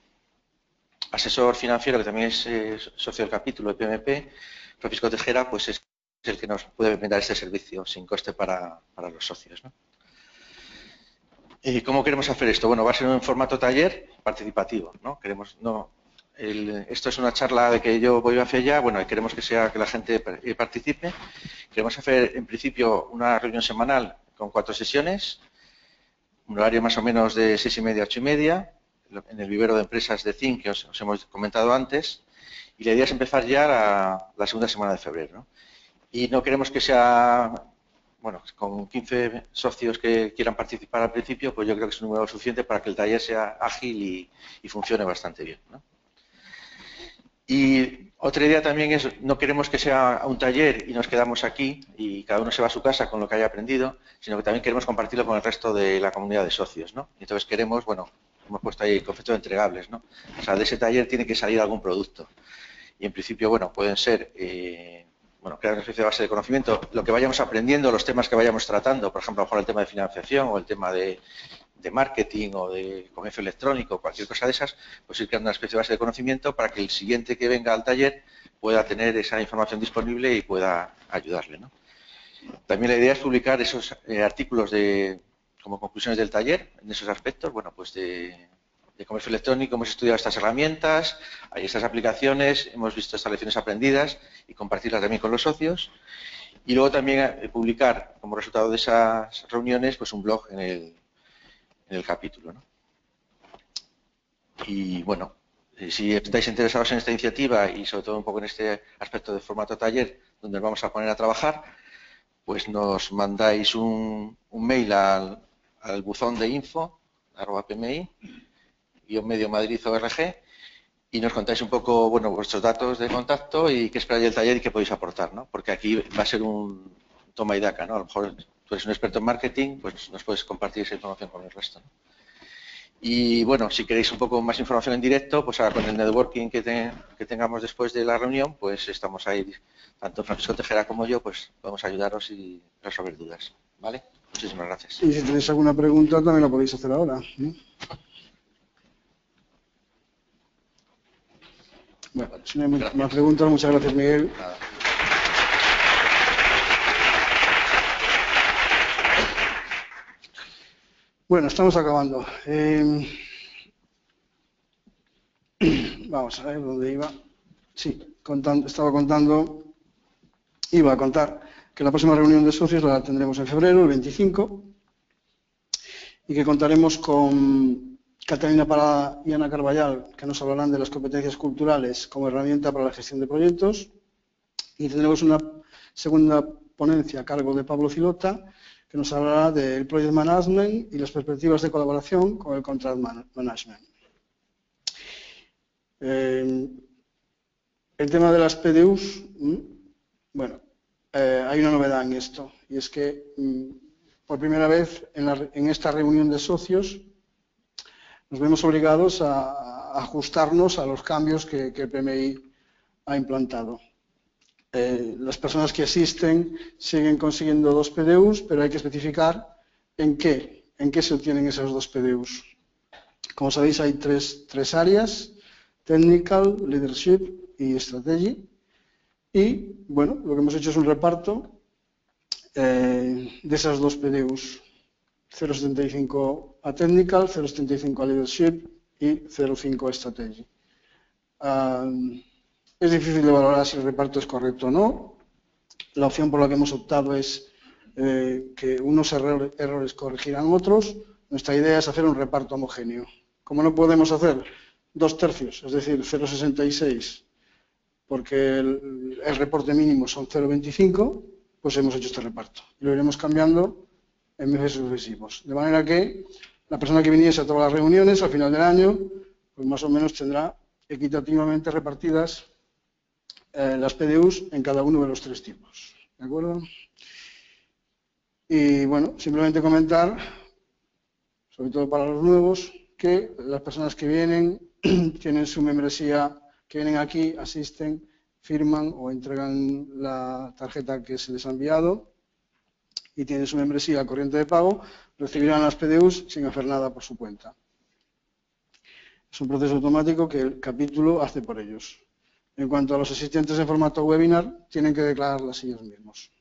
asesor financiero, que también es socio del capítulo de PMP, Francisco Tejera, pues es el que nos puede brindar este servicio sin coste para los socios, ¿no? ¿Cómo queremos hacer esto? Bueno, va a ser en formato taller participativo, ¿no? Esto es una charla de que yo voy hacia allá, bueno, y queremos que la gente participe. Queremos hacer, en principio, una reunión semanal con 4 sesiones, un horario más o menos de 6:30 a 8:30, en el vivero de empresas de Think que os hemos comentado antes, y la idea es empezar ya la segunda semana de febrero, ¿no? Y no queremos que sea, bueno, con 15 socios que quieran participar al principio, pues yo creo que es un número suficiente para que el taller sea ágil y funcione bastante bien, ¿no? Y otra idea también es, no queremos que sea un taller y nos quedamos aquí y cada uno se va a su casa con lo que haya aprendido, sino que también queremos compartirlo con el resto de la comunidad de socios, ¿no? Y entonces queremos, bueno, hemos puesto ahí el concepto de entregables, ¿no? O sea, de ese taller tiene que salir algún producto. Y en principio, bueno, pueden ser, bueno, crear una especie de base de conocimiento, lo que vayamos aprendiendo, los temas que vayamos tratando, por ejemplo, a lo mejor el tema de financiación o el tema de marketing o de comercio electrónico, cualquier cosa de esas, pues ir creando una especie de base de conocimiento para que el siguiente que venga al taller pueda tener esa información disponible y pueda ayudarle, ¿no? También la idea es publicar esos artículos como conclusiones del taller, en esos aspectos, bueno, pues de comercio electrónico hemos estudiado estas herramientas, hay estas aplicaciones, hemos visto estas lecciones aprendidas y compartirlas también con los socios. Y luego también publicar, como resultado de esas reuniones, pues un blog en el capítulo, ¿no? Y bueno, si estáis interesados en esta iniciativa y sobre todo un poco en este aspecto de formato taller donde nos vamos a poner a trabajar, pues nos mandáis un mail al buzón de info@pmi-mediomadrid.org y nos contáis un poco, bueno, vuestros datos de contacto y qué esperáis del taller y qué podéis aportar, ¿no? Porque aquí va a ser un toma y daca, ¿no? A lo mejor tú eres un experto en marketing, pues nos puedes compartir esa información con el resto, ¿no? Y bueno, si queréis un poco más información en directo, pues ahora con el networking que tengamos después de la reunión, pues estamos ahí, tanto Francisco Tejera como yo, pues podemos ayudaros y resolver dudas, ¿vale? Muchísimas gracias. Y si tenéis alguna pregunta, también la podéis hacer ahora, ¿no? Bueno, si no hay más preguntas, muchas gracias, Miguel. Nada. Bueno, estamos acabando. Vamos a ver dónde iba. Sí, iba a contar que la próxima reunión de socios la tendremos en febrero, el 25, y que contaremos con Catalina Parada y Ana Carballal, que nos hablarán de las competencias culturales como herramienta para la gestión de proyectos, y tendremos una segunda ponencia a cargo de Pablo Filota, que nos hablará del Project Management y las perspectivas de colaboración con el Contract Management. El tema de las PDUs, bueno, hay una novedad en esto, y es que por primera vez en esta reunión de socios nos vemos obligados a ajustarnos a los cambios que el PMI ha implantado. Las personas que asisten siguen consiguiendo 2 PDUs, pero hay que especificar en qué se obtienen esas 2 PDUs. Como sabéis, hay tres áreas: Technical, Leadership y Strategy. Y, bueno, lo que hemos hecho es un reparto de esas 2 PDUs. 0,75 a Technical, 0,75 a Leadership y 0,5 a Strategy. Es difícil de valorar si el reparto es correcto o no. La opción por la que hemos optado es que unos errores corregirán otros. Nuestra idea es hacer un reparto homogéneo. Como no podemos hacer 2 tercios, es decir, 0,66, porque el reporte mínimo son 0,25, pues hemos hecho este reparto. Y lo iremos cambiando en meses sucesivos. De manera que la persona que viniese a todas las reuniones al final del año, pues más o menos tendrá equitativamente repartidas las PDUs en cada uno de los 3 tipos. ¿De acuerdo? Y bueno, simplemente comentar, sobre todo para los nuevos, que las personas que vienen tienen su membresía, que vienen aquí, asisten, firman o entregan la tarjeta que se les ha enviado y tienen su membresía corriente de pago, recibirán las PDUs sin hacer nada por su cuenta. Es un proceso automático que el capítulo hace por ellos. En cuanto a los asistentes en formato webinar, tienen que declararlas ellos mismos.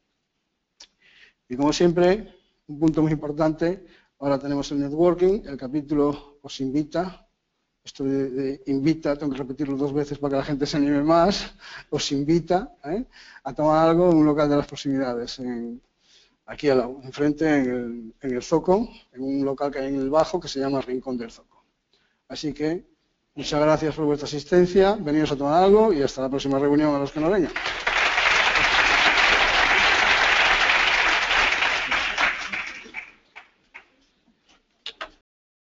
Y como siempre, un punto muy importante, ahora tenemos el networking, el capítulo os invita, esto de invita, tengo que repetirlo 2 veces para que la gente se anime más, os invita a tomar algo en un local de las proximidades, aquí al lado, enfrente en el Zoco, en un local que hay en el Bajo que se llama Rincón del Zoco. Así que muchas gracias por vuestra asistencia, veniros a tomar algo y hasta la próxima reunión a los que no vengan.